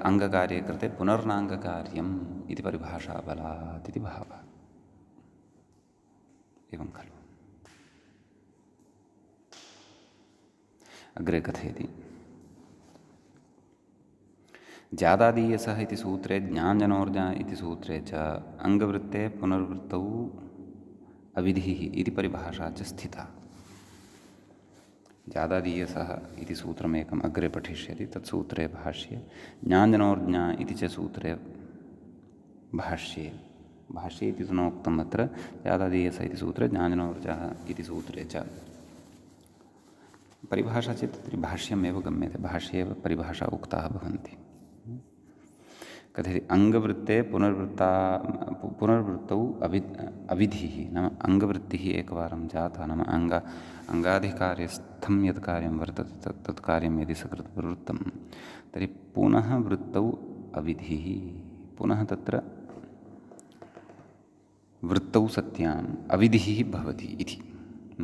अङ्गकार्ये कृते पुनर्नाङ्गकार्यम् इति परिभाषा बलात् इति भावः, एवं खलु। अग्रे कथयति ज्यादादीयसः इति सूत्रे ज्ञाञ्जनोर्जा इति सूत्रे च अङ्गवृत्ते पुनर्वृत्तौ अविधिः इति परिभाषा च स्थिता। ज्यादादीयसः इति सूत्रमेकम् अग्रे पठिष्यति। तत्सूत्रे भाष्ये ज्ञाञ्जनोर्ज्ञा इति च सूत्रे भाष्ये इति तु नोक्तम् अत्र। ज्यादादीयस इति सूत्रे ज्ञाञ्जनोर्जः इति सूत्रे च परिभाषा चेत् तत्र भाष्यमेव गम्यते। भाष्ये एव परिभाषा उक्ताः भवन्ति। कथयति अङ्गवृत्ते पुनर्वृत्तौ अविधिः, नाम अङ्गवृत्तिः एकवारं जाता, नाम अङ्गाधिकार्यस्थं यत् कार्यं वर्तते तत् कार्यं यदि सकृत् प्रवृत्तं तर्हि पुनः वृत्तौ अविधिः। पुनः तत्र वृत्तौ सत्याम् अविधिः भवति इति। न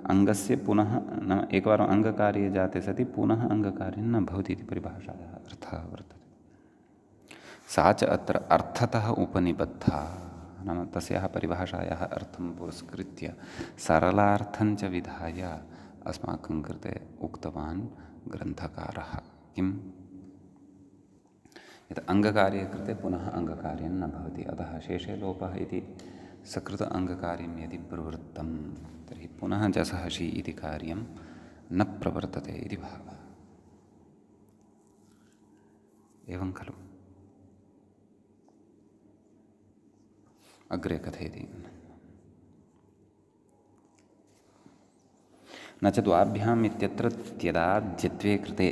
अङ्गस्य पुनः नाम एकवारम् अङ्गकार्ये जाते सति पुनः अङ्गकार्यं न भवति इति परिभाषायाः अर्थः वर्तते। सा च अत्र अर्थतः उपनिबद्धा, नाम तस्याः परिभाषायाः अर्थं पुरस्कृत्य सरलार्थं च विधाय अस्माकं कृते उक्तवान् ग्रन्थकारः। किम्? यत् अङ्गकार्ये कृते पुनः अङ्गकार्यं न भवति, अतः शेषे लोपः इति सकृत अङ्गकार्यं यदि प्रवृत्तं तर्हि पुनः जसः षि इति कार्यं न प्रवर्तते इति भावः, एवं खलु। अग्रे कथयति न च द्वाभ्याम् इत्यत्र त्यदाद्यत्वे कृते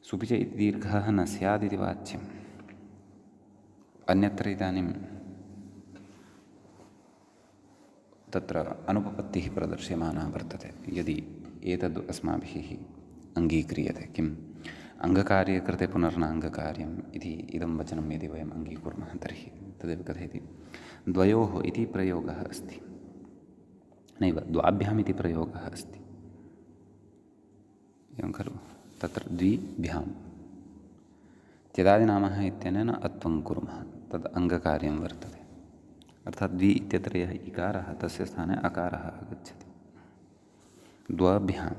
सुपि च इति दीर्घः न स्यादिति वाच्यम्। अन्यत्र इदानीं तत्र अनुपपत्तिः प्रदर्श्यमाना वर्तते। यदि एतद् अस्माभिः अङ्गीक्रियते, किम् अङ्गकार्ये कृते पुनर्नाङ्गकार्यम् इति इदं वचनं यदि वयम् अङ्गीकुर्मः तर्हि तदेव कथयति द्वयोः इति प्रयोगः अस्ति, नैव द्वाभ्याम् इति प्रयोगः अस्ति, एवं खलु। तत्र द्विभ्यां त्यदादिनामः इत्यनेन अत्वं कुर्मः, तद् अङ्गकार्यं वर्तते। अर्थात् द्वि इत्यत्र यः इकारः तस्य स्थाने अकारः आगच्छति। द्वाभ्यां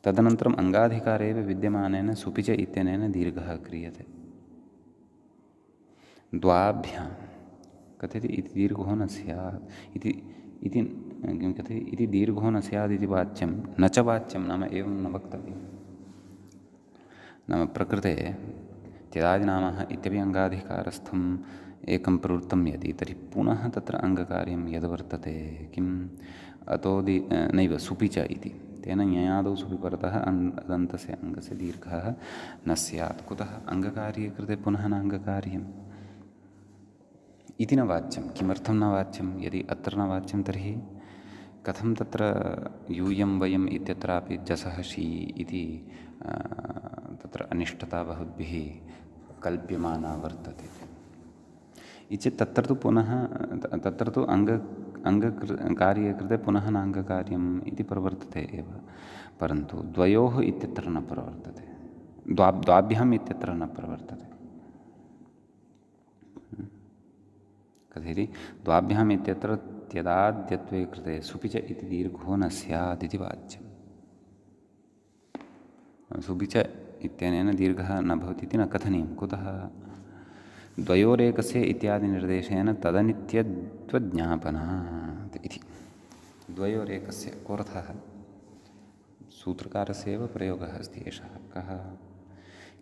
तदनन्तरम् अङ्गाधिकारे एव विद्यमानेन सुपि च इत्यनेन दीर्घः क्रियते। द्वाभ्यां कथयति इति दीर्घो न स्यात् इति किं कथयति इति दीर्घो न स्यात् इति वाच्यं न च वाच्यं, नाम एवं न वक्तव्यं। नाम प्रकृते त्यदादिनामः इत्यपि अङ्गाधिकारस्थम् एकं प्रवृत्तं यदि तर्हि पुनः तत्र अङ्गकार्यं यद् वर्तते किम् नैव सुपि च इति तेन ञयादौ सुपि परतः अदन्तस्य अङ्गस्य दीर्घः न स्यात्। कुतः? अङ्गकार्ये कृते पुनः नाङ्गकार्यम् इति न वाच्यं। किमर्थं न वाच्यं? यदि अत्र न वाच्यं तर्हि कथं तत्र यूयं वयम् इत्यत्रापि जसः शी इति तत्र अनिष्टता बहुद्भिः कल्प्यमाना वर्तते। इति तत्र तु पुनः तत्र तु अङ्गकार्ये कृते पुनः नाङ्गकार्यम् इति प्रवर्तते एव, परन्तु द्वयोः इत्यत्र न प्रवर्तते, द्वाभ्याम् इत्यत्र न प्रवर्तते। कथयति? द्वाभ्याम् इत्यत्र त्यदाद्यत्वे कृते सुपि च इति दीर्घो न स्यात् इति वाच्यम्। सुपि च इत्यनेन दीर्घः न भवति इति न कथनीयं। कुतः? द्वयोरेकस्य इत्यादि निर्देशेन तदनित्यत्वज्ञापनात् इति। द्वयोरेकस्य कोऽर्थः? सूत्रकारस्य एव प्रयोगः अस्ति एषः। कः?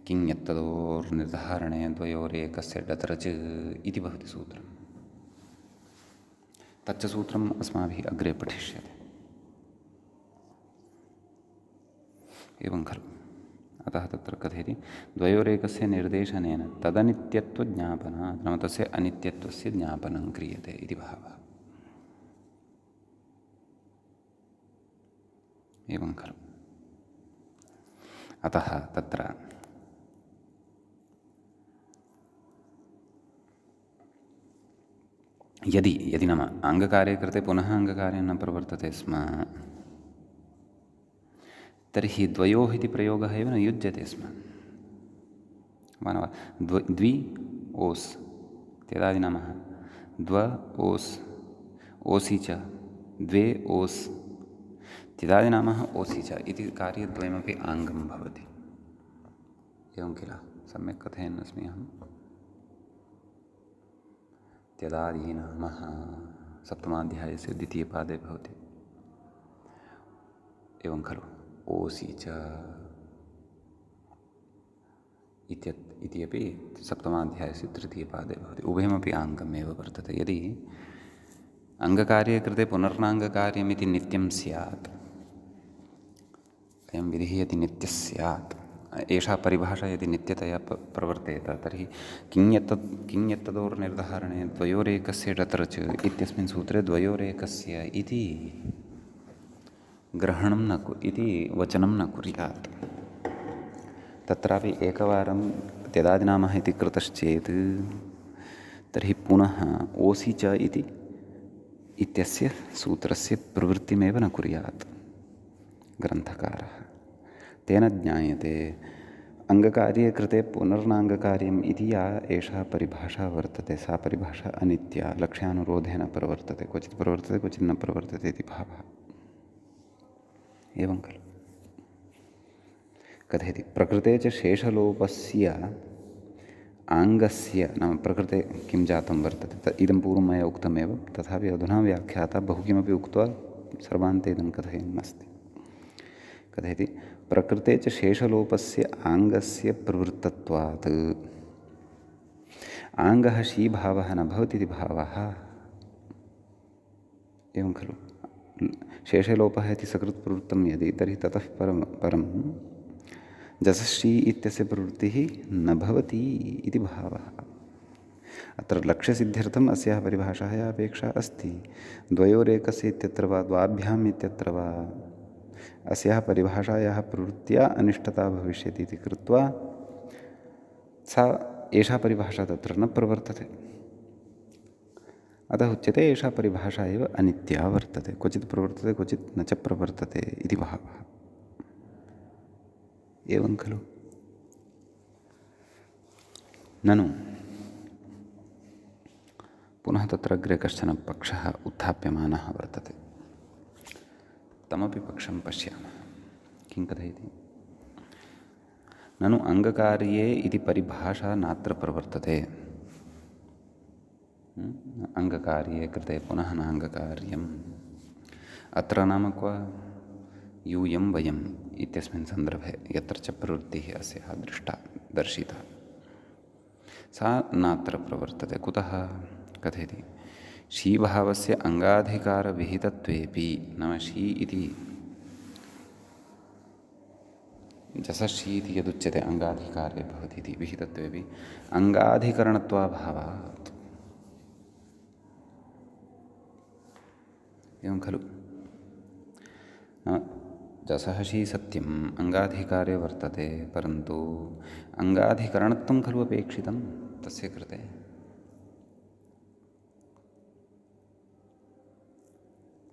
किं यत्तदोर्निर्धारणे द्वयोरेकस्य डतरच् इति भवति सूत्रम्। तच्च सूत्रम् अस्माभिः अग्रे पठिष्यते। एवं खलु? अतः तत्र कथयति द्वयोरेकस्य निर्देशनेन तदनित्यत्वज्ञापनात्, नाम तस्य अनित्यत्वस्य ज्ञापनं क्रियते इति भावः। एवं खलु? अतः तत्र यदि नाम अङ्गकार्ये कृते पुनः अङ्गकार्यं न प्रवर्तते स्म, तर्हि द्वयोः इति प्रयोगः एव न युज्यते स्म। मानव द्वि ओस् इत्यादिनामः द्व ओस् ओसि च द्वे ओस् इत्यादिनामः ओसि च इति कार्यद्वयमपि आङ्गं भवति। एवं किल? सम्यक् कथयन् अस्मि अहम्। त्यदादीनामः सप्तमाध्यायस्य द्वितीयपादे भवति। एवं खलु? ओसि च इति अपि सप्तमाध्यायस्य तृतीयपादे भवति। उभयमपि आङ्गमेव वर्तते। यदि अङ्गकार्ये कृते पुनर्नाङ्गकार्यमिति नित्यं स्यात्, अयं विधिः यदि नित्यः स्यात्, एषा परिभाषा यदि नित्यतया प्रवर्तेत, तर्हि किं यत्तदोर्निर्धारणे द्वयोरेकस्य डतरच् इत्यस्मिन् सूत्रे द्वयोरेकस्य इति ग्रहणं इति वचनं न कुर्यात्। तत्रापि एकवारं त्यदादिनामः इति कृतश्चेत् तर्हि पुनः ओसि च इत्यस्य सूत्रस्य प्रवृत्तिमेव न कुर्यात् ग्रन्थकारः। तेन ज्ञायते अङ्गकार्ये कृते पुनर्नाङ्गकार्यम् इति या एषा परिभाषा वर्तते, सा परिभाषा अनित्या, लक्ष्यानुरोधेन प्रवर्तते, क्वचित् प्रवर्तते क्वचित् न प्रवर्तते इति भावः। एवं खलु? कथयति प्रकृते च शेषलोपस्य आङ्गस्य, नाम प्रकृते किं जातं वर्तते इदं पूर्वं मया उक्तमेव, तथापि अधुना व्याख्याता बहु किमपि उक्त्वा सर्वान्ते इदं कथयन् अस्ति। कथयति प्रकृते च शेषलोपस्य आङ्गस्य प्रवृत्तत्वात् आङ्गः शीभावः न भवति इति भावः। एवं खलु? शेषलोपः इति सकृत्प्रवृत्तं यदि, तर्हि ततः परं जसश्री इत्यस्य प्रवृत्तिः न भवति इति भावः। अत्र लक्ष्यसिद्ध्यर्थम् अस्याः परिभाषायाः अपेक्षा अस्ति। द्वयोरेकस्य इत्यत्र वा द्वाभ्याम् इत्यत्र वा अस्याः परिभाषायाः प्रवृत्त्या अनिष्टता भविष्यति इति कृत्वा सा एषा परिभाषा तत्र न प्रवर्तते। अतः उच्यते एषा परिभाषा एव अनित्या वर्तते, क्वचित् प्रवर्तते क्वचित् न च प्रवर्तते इति भावः। एवं खलु? ननु पुनः तत्र अग्रे कश्चन पक्षः उत्थाप्यमानः वर्तते। तमपि पक्षं पश्यामः। किं कथयति? ननु अङ्गकार्ये इति परिभाषा नात्र प्रवर्तते। अङ्गकार्ये कृते पुनः नाङ्गकार्यम्। अत्र नाम क्व? यूयं वयम् इत्यस्मिन् सन्दर्भे यत्र च प्रवृत्तिः अस्याः दर्शिता, सा नात्र प्रवर्तते। कुतः? कथयति शीभावस्य अङ्गाधिकारविहितत्वेपि, नाम शी इति जसषि इति यदुच्यते अङ्गाधिकारे भवति इति विहितत्वेपि अङ्गाधिकरणत्वाभावात् एवं खलु। जसषि सत्यम् अङ्गाधिकारे वर्तते, परन्तु अङ्गाधिकरणत्वं खलु अपेक्षितं तस्य कृते।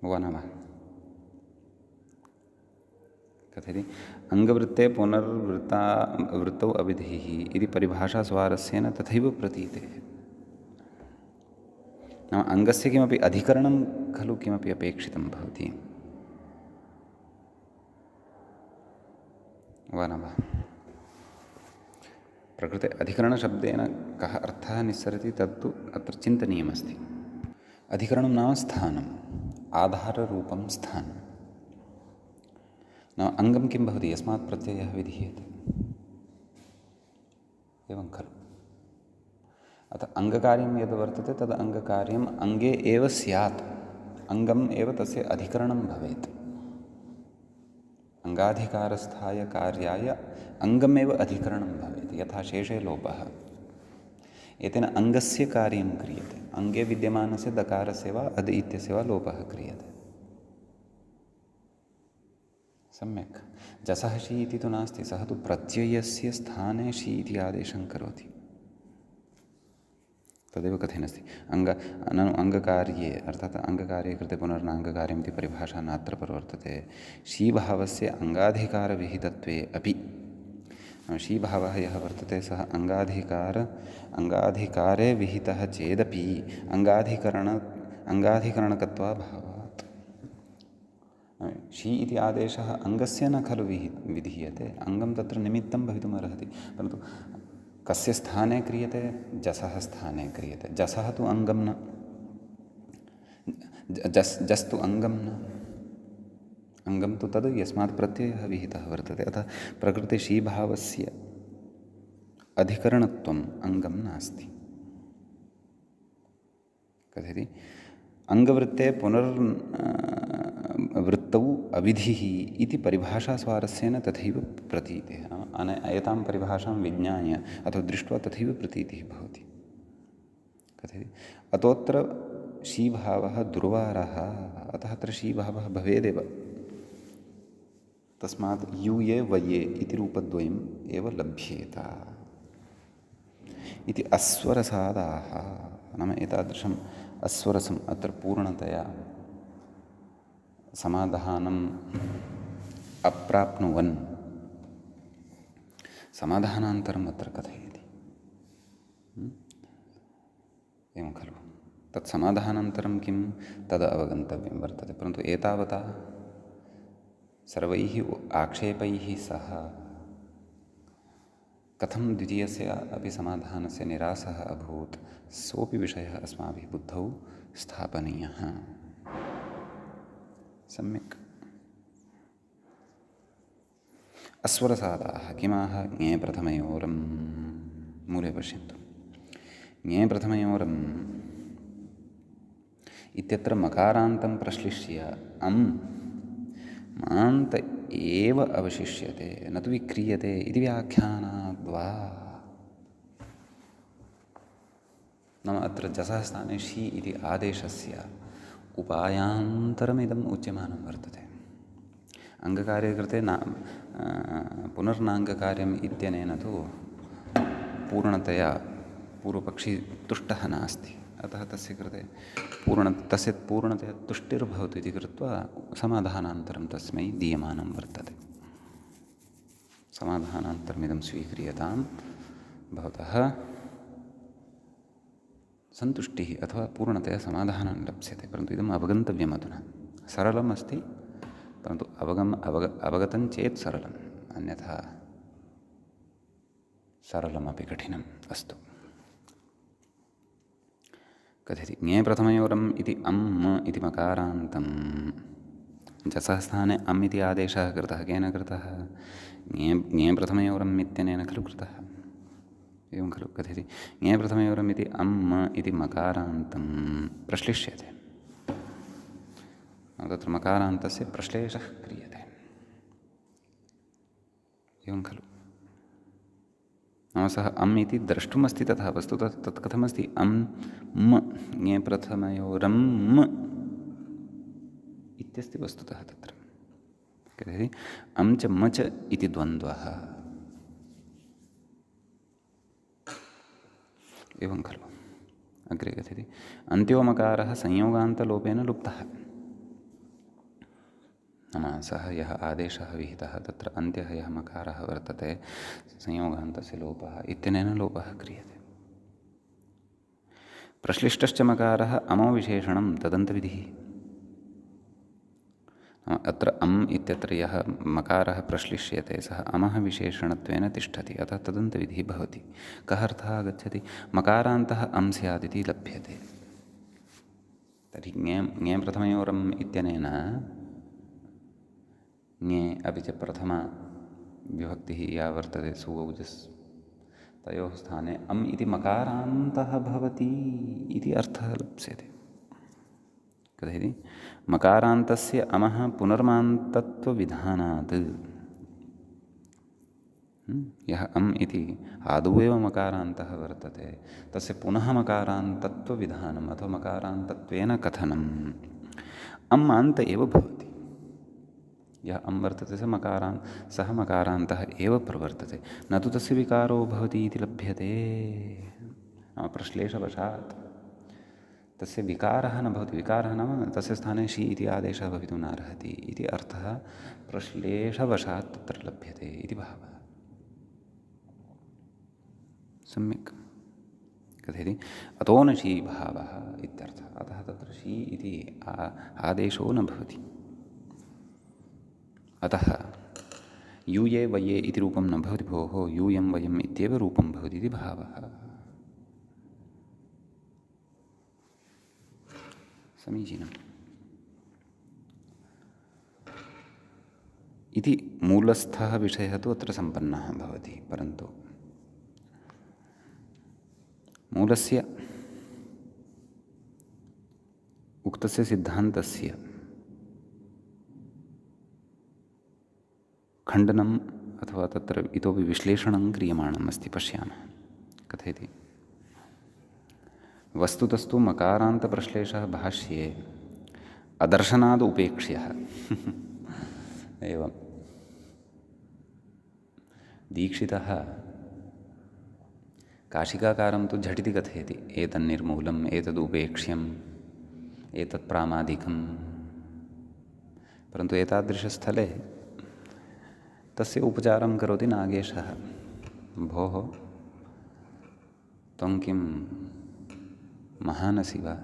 वा न वा? कथयति अङ्गवृत्ते वृत्तौ अविधिः इति परिभाषास्वारस्येन तथैव प्रतीतेः। नाम अङ्गस्य किमपि अधिकरणं खलु किमपि अपेक्षितं भवति। वा न वा? प्रकृते अधिकरणशब्देन कः अर्थः निस्सरति तत्तु अत्र चिन्तनीयमस्ति। अधिकरणं नाम स्थानम्, आधाररूपं स्थानं। नाम अङ्गं किं भवति? यस्मात् प्रत्ययः विधीयते, एवं खलु। अतः अङ्गकार्यं यद् वर्तते तद् अङ्गकार्यम् अङ्गे एव स्यात्, अङ्गम् एव तस्य अधिकरणं भवेत्। अङ्गाधिकारस्थाय कार्याय अङ्गमेव अधिकरणं भवेत्, यथा शेषे लोपः। एतेन अङ्गस्य कार्यं क्रियते, अङ्गे विद्यमानस्य दकारस्य वा अद् इत्यस्य वा लोपः क्रियते। सम्यक्। जसः षि इति तु नास्ति, सः तु प्रत्ययस्य स्थाने षि इति आदेशं करोति। तदेव कथनस्ति अङ्गकार्ये, अर्थात् अङ्गकार्ये कृते पुनर्नाङ्गकार्यम् इति परिभाषा नात्र प्रवर्तते। शीभावस्य अङ्गाधिकारविहितत्वे अपि शीभावः यः वर्तते सः अङ्गाधिकारे विहितः चेदपि अङ्गाधिकरणकत्वाभावात्। शी इति आदेशः अङ्गस्य न खलु विधीयते, अङ्गं तत्र निमित्तं भवितुमर्हति, परन्तु कस्य स्थाने क्रियते? जसः स्थाने क्रियते। जसः तु अङ्गं न, जस् तु अङ्गं न, अङ्गं तु तद् यस्मात् प्रत्ययः विहितः वर्तते। अतः प्रकृतिशीभावस्य अधिकरणत्वम् अङ्गं नास्ति। कथयति अङ्गवृत्ते वृत्तौ अविधिः इति परिभाषास्वारस्येन तथैव प्रतीतिः। एतां परिभाषां विज्ञाय अथवा दृष्ट्वा तथैव प्रतीतिः भवति। कथयति अतोऽत्र शीभावः दुर्वारः, अतः अत्र शीभावः भवेदेव। तस्मात् यूये वये इति रूपद्वयम् एव लभ्येत इति अस्वरसादाः। नाम एतादृशम् अस्वरसम् अत्र पूर्णतया समाधानम् अप्राप्नुवन् समाधानान्तरम् अत्र कथयति। एवं खलु। तत् समाधानान्तरं किं तद् अवगन्तव्यं वर्तते, परन्तु एतावता सर्वैः आक्षेपैः सह कथं द्वितीयस्य अपि समाधानस्य निरासः अभूत्, सोऽपि विषयः अस्माभिः बुद्धौ स्थापनीयः। सम्यक्। अस्वरसादाः किमाह ज्ञे प्रथमयोरम्, मूले पश्यन्तु। ज्ञे प्रथमयोरम् इत्यत्र मकारान्तं प्रश्लिष्य अम् मान्त एव अवशिष्यते, न तु विक्रियते इति व्याख्यानाद्वा। नाम अत्र जसः स्थाने षि इति आदेशस्य उपायान्तरमिदम् उच्यमानं वर्तते। अङ्गकार्ये कृते पुनर्नाङ्गकार्यम् इत्यनेन तु पूर्णतया पूर्वपक्षी तुष्टः नास्ति, अतः तस्य कृते तस्य पूर्णतया तुष्टिर्भवतु इति कृत्वा समाधानान्तरं तस्मै दीयमानं वर्तते। समाधानान्तरमिदं स्वीक्रियतां, भवतः सन्तुष्टिः अथवा पूर्णतया समाधानं लप्स्यते। परन्तु इदम् अवगन्तव्यम् अधुना। सरलम् अस्ति, परन्तु अवगतं चेत् सरलम्, अन्यथा सरलमपि कठिनम्। अस्तु। कथयति ज्ञे प्रथमयोरम् इति अम् इति मकारान्तं जसः स्थाने अम् इति आदेशः कृतः। केन कृतः? ज्ञे प्रथमयोरम् इत्यनेन खलु कृतः। एवं खलु। कथयति ज्ञे प्रथमयोरम् इति अम् इति मकारान्तं प्रश्लिष्यते। तत्र मकारान्तस्य प्रश्लेषः क्रियते। एवं खलु। नाम सः अम् इति द्रष्टुमस्ति, तथा वस्तुतः तत् कथमस्ति, अम् म ङे प्रथमयोरम् इत्यस्ति वस्तुतः तत्र। तर्हि अं च म च इति द्वन्द्वः, एवं खलु। अग्रे कथयति अन्त्यो मकारः संयोगान्तलोपेन लुप्तः। नाम सः यः आदेशः विहितः तत्र अन्त्यः यः मकारः वर्तते संयोगान्तस्य लोपः इत्यनेन लोपः क्रियते। प्रश्लिष्टश्च मकारः अमो विशेषणं तदन्तविधिः। अत्र अम् इत्यत्र यः मकारः प्रश्लिष्यते सः अमः विशेषणत्वेन तिष्ठति, अतः तदन्तविधिः भवति। कः अर्थः आगच्छति, मकारान्तः अम् स्यात् इति लभ्यते। तर्हि ङे प्रथमयोरम् इत्यनेन ङे अपि च प्रथमा विभक्तिः या वर्तते सुवौजस्, तयोः स्थाने अम् इति मकारान्तः भवति इति अर्थः लप्स्यते। कथयति मकारान्तस्य अमः पुनर्मान्तत्वविधानात्। यः अम् इति आदौ एव मकारान्तः वर्तते तस्य पुनः मकारान्तत्वविधानम् अथवा मकारान्तत्वेन कथनम् अम् अन्त एव भवति। यः अम् वर्तते सः मकारान्तः एव प्रवर्तते, न तु तस्य विकारो भवति इति लभ्यते। नाम प्रश्लेषवशात् तस्य विकारः न भवति। विकारः नाम तस्य स्थाने शी इति आदेशः भवितुं नार्हति इति अर्थः प्रश्लेषवशात् तत्र लभ्यते इति भावः। सम्यक्। कथयति अतो न शी भावः इत्यर्थः। अतः तत्र शी इति आदेशो न भवति। अतः यूये वये इति रूपं न भवति भोः, यूयं वयम् इत्येव रूपं भवति इति भावः। समीचीनम्। इति मूलस्थः विषयः तु अत्र सम्पन्नः भवति, परन्तु मूलस्य उक्तस्य सिद्धान्तस्य खण्डनम् अथवा तत्र इतोपि विश्लेषणं क्रियमाणम् अस्ति। पश्यामः। कथयति वस्तुतस्तु मकारान्तप्रश्लेषः भाष्ये अदर्शनाद् उपेक्ष्यः। एवं दीक्षितः काशिकाकारं तु झटिति कथयति एतन्निर्मूलम् एतदुपेक्ष्यम् एतत् प्रामादिकं, परन्तु एतादृशस्थले तस्य उपचारं करोति नागेशः। भोः त्वं किं महान् असि वा,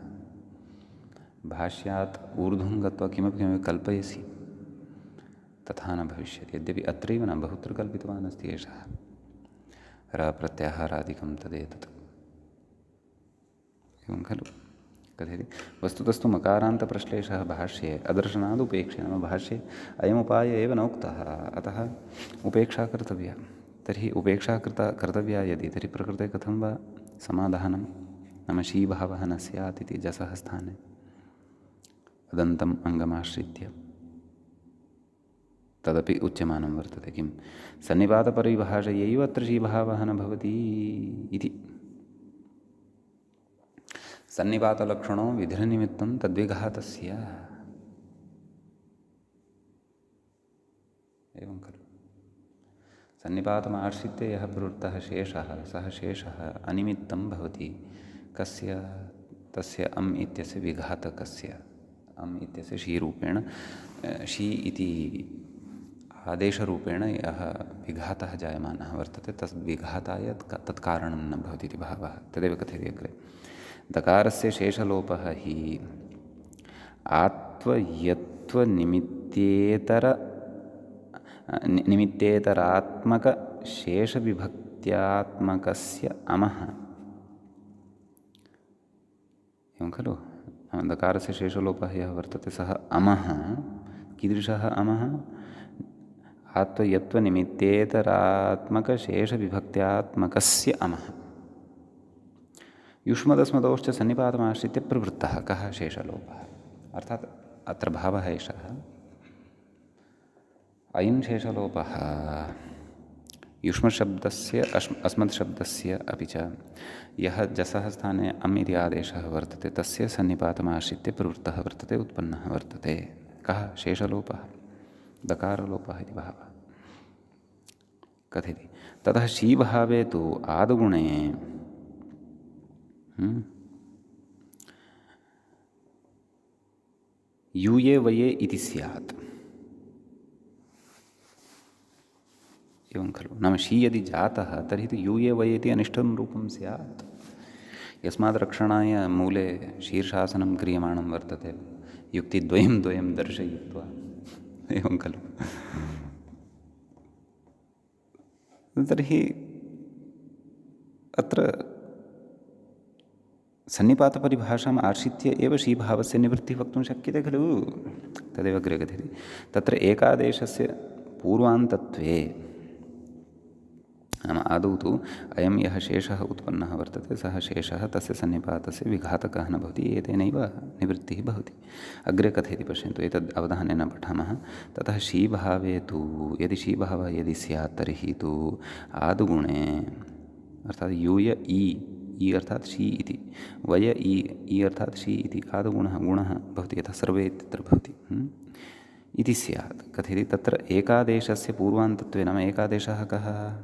भाष्यात् ऊर्ध्वं गत्वा किमपि कल्पयसि, तथा न भविष्यति। यद्यपि अत्रैव न बहुत्र कल्पितवान् अस्ति एषः प्रत्याहारादिकं तदेतत्। एवं खलु। कथयति वस्तुतस्तु मकारान्तप्रश्लेषः भाष्ये अदर्शनादुपेक्षे, नाम भाष्ये अयमुपाय एव न उक्तः, अतः उपेक्षा कर्तव्या। तर्हि उपेक्षा कर्तव्या यदि, तर्हि प्रकृते कथं वा समाधानं, नाम शीभावः न स्यात् इति जसः स्थाने अदन्तम् अङ्गमाश्रित्य तदपि उच्यमानं वर्तते। किं सन्निपातपरिभाषयैव अत्र शीभावः न भवति इति। सन्निपातलक्षणो विधिर्निमित्तं तद्विघातस्य। एवं खलु। सन्निपातमाश्रित्य यः प्रवृत्तः शेषः, सः शेषः अनिमित्तं भवति। कस्य? तस्य अम् इत्यस्य विघातकस्य। अम् इत्यस्य शीरूपेण, शी इति आदेशरूपेण यः विघातः जायमानः वर्तते तद्विघाताय तत्कारणं न भवति इति भावः। तदेव कथयति अग्रे दकारस्य शेषलोपः हि निमित्तेतरात्मकशेषविभक्त्यात्मकस्य अमः। एवं खलु। दकारस्य शेषलोपः यः वर्तते सः अमः। कीदृशः अमः? आत्वयत्वनिमित्तेतरात्मकशेषविभक्त्यात्मकस्य अमः। युष्मदस्मदोश्च सन्निपातमाश्रित्य प्रवृत्तः कः शेषलोपः। अर्थात् अत्र भावः एषः, अयं शेषलोपः युष्मशब्दस्य अस्मत्शब्दस्य अपि च यः जसः स्थाने अम् इति आदेशः वर्तते तस्य सन्निपातमाश्रित्य प्रवृत्तः वर्तते, उत्पन्नः वर्तते। कः? शेषलोपः, दकारलोपः इति भावः। कथयति ततः शीभावे तु आदुगुणे यूये वये इति स्यात्। एवं खलु? नाम शी यदि जातः तर्हि तु यूये वये इति अनिष्टं रूपं स्यात्। यस्मात् रक्षणाय मूले शीर्षासनं क्रियमाणं वर्तते, युक्तिद्वयं दर्शयित्वा। एवं खलु? तर्हि अत्र सन्निपातपरिभाषाम् आश्रित्य एव शीभावस्य निवृत्तिः वक्तुं शक्यते खलु? तदेव अग्रे कथयति। तत्र एकादेशस्य पूर्वान्तत्वे, नाम आदौ तु अयं यः शेषः उत्पन्नः वर्तते सः शेषः तस्य सन्निपातस्य विघातकः न भवति, एतेनैव निवृत्तिः भवति। अग्रे कथयति पश्यन्तु, एतद् अवधानेन पठामः। ततः शीभावे तु, यदि शीभावः यदि स्यात् तर्हि तु आदुगुणे अर्थात् यूय इ अर्थात् शी इति, वय इ अर्थात् शी इति आदुगुणः गुणः भवति, यथा सर्वे इत्यत्र भवति इति स्यात्। कथयति तत्र एकादेशस्य पूर्वान्तत्वे, नाम एकादेशः कः?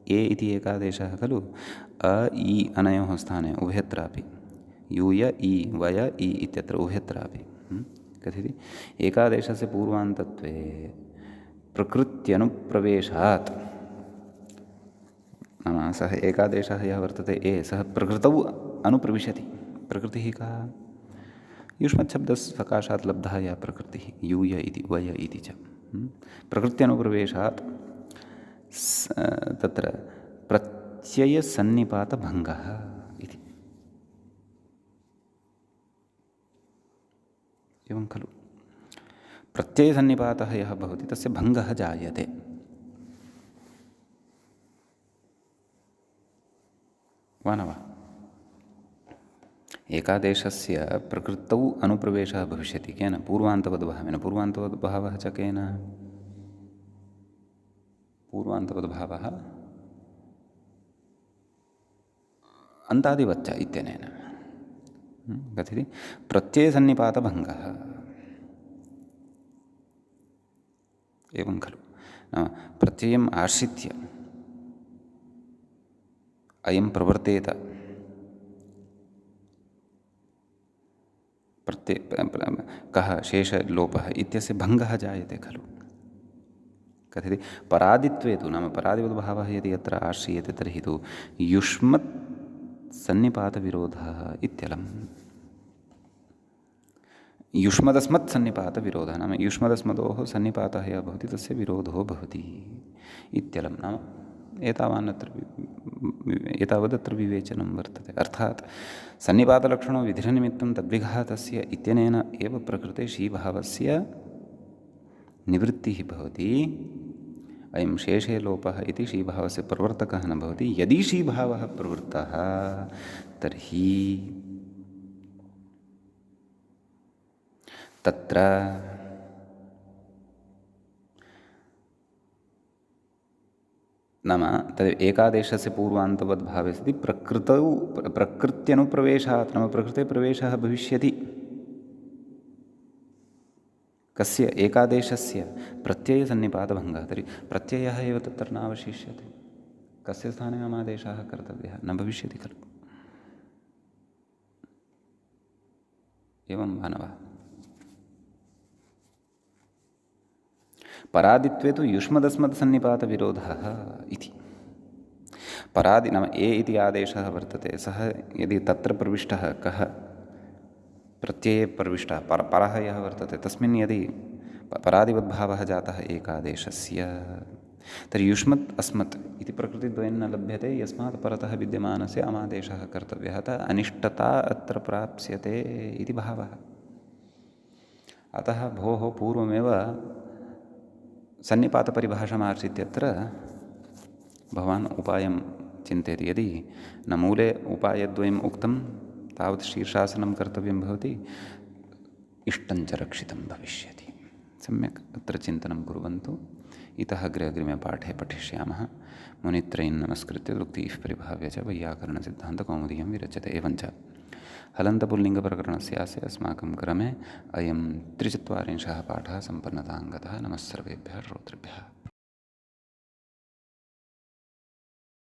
ए इति एकादेशः खलु? अ इ अनयोः स्थाने उभयत्रापि, यूय इ वय इ इत्यत्र उभयत्रापि कथयति एकादेशस्य पूर्वान्तत्वे प्रकृत्यनुप्रवेशात्, नाम सः एकादेशः यः वर्तते ए, सः प्रकृतौ अनुप्रविशति। प्रकृतिः का? युष्मच्छब्दसकाशात् लब्धः या प्रकृतिः, यूय इति वय इति च। प्रकृत्यनुप्रवेशात् तत्र प्रत्ययसन्निपातभङ्गः इति। एवं खलु? प्रत्ययसन्निपातः यः भवति तस्य भङ्गः जायते। वा न वा? एकादेशस्य प्रकृतौ अनुप्रवेशः भविष्यति केन? पूर्वान्तवद्भावेन। पूर्वान्तवद्भावः च केन? पूर्वान्तवद्भावः अन्तादिवच्च इत्यनेन। कथयति प्रत्ययसन्निपातभङ्गः। एवं खलु? नाम प्रत्ययम् आश्रित्य अयं प्रवर्तेत, कः? शेषलोपः इत्यस्य भङ्गः जायते खलु? कथयति परादित्वे तु, नाम परादिवद्भावः यदि अत्र आश्रीयते तर्हि तु युष्मत् सन्निपातविरोधः इत्यलम्। युष्मदस्मत् सन्निपातविरोधः, नाम युष्मदस्मदोः सन्निपातः यः भवति तस्य विरोधो भवति इत्यलं। नाम एतावदत्र विवेचनं वर्तते। अर्थात् सन्निपातलक्षणो विधिरनिमित्तं तद्विघातस्य इत्यनेन एव प्रकृते शीभावस्य निवृत्तिः भवति। अयं शेषे लोपः इति शीभावस्य प्रवर्तकः न भवति। यदि शीभावः प्रवृत्तः तर्हि तत्र नाम तद् एकादेशस्य पूर्वान्तवद्भावे सति प्रकृत्यनुप्रवेशात्, नाम प्रकृते प्रवेशः भविष्यति। कस्य? एकादेशस्य प्रत्ययसन्निपातभङ्गः। तर्हि प्रत्ययः एव तत्र नावशिष्यते। कस्य स्थाने अमादेशः कर्तव्यः? न भविष्यति खलु? एवं वा न वा? परादित्वे तु युष्मदस्मत्सन्निपातविरोधः इति। परादि नाम ए इति आदेशः वर्तते, सः यदि तत्र प्रविष्टः, कः? प्रत्यये प्रविष्टः परः यः वर्तते, तस्मिन् यदि परादिवद्भावः जातः एकादेशस्य, तर्हि युष्मत् अस्मत् इति प्रकृतिद्वयं न लभ्यते, यस्मात् परतः विद्यमानस्य अमादेशः कर्तव्यः। अतः अनिष्टता अत्र प्राप्स्यते इति भावः। अतः भोः पूर्वमेव सन्निपातपरिभाषामाश्रित्य अत्र भवान् उपायं चिन्तयति। यदि न मूले उपायद्वयम् उक्तं तावत् शीर्षासनं कर्तव्यं भवति, इष्टं च रक्षितं भविष्यति। सम्यक् अत्र चिन्तनं कुर्वन्तु। इतः अग्रे अग्रिमे पाठे पठिष्यामः। मुनित्रयीन् नमस्कृत्य उक्तिः परिभाव्य च वैयाकरणसिद्धान्तकौमुदीयं विरच्यते। एवञ्च हलन्तपुल्लिङ्गप्रकरणस्यास्य अस्माकं क्रमे अयं 43 पाठः सम्पन्नतां गतः। नमः सर्वेभ्यः श्रोतृभ्यः।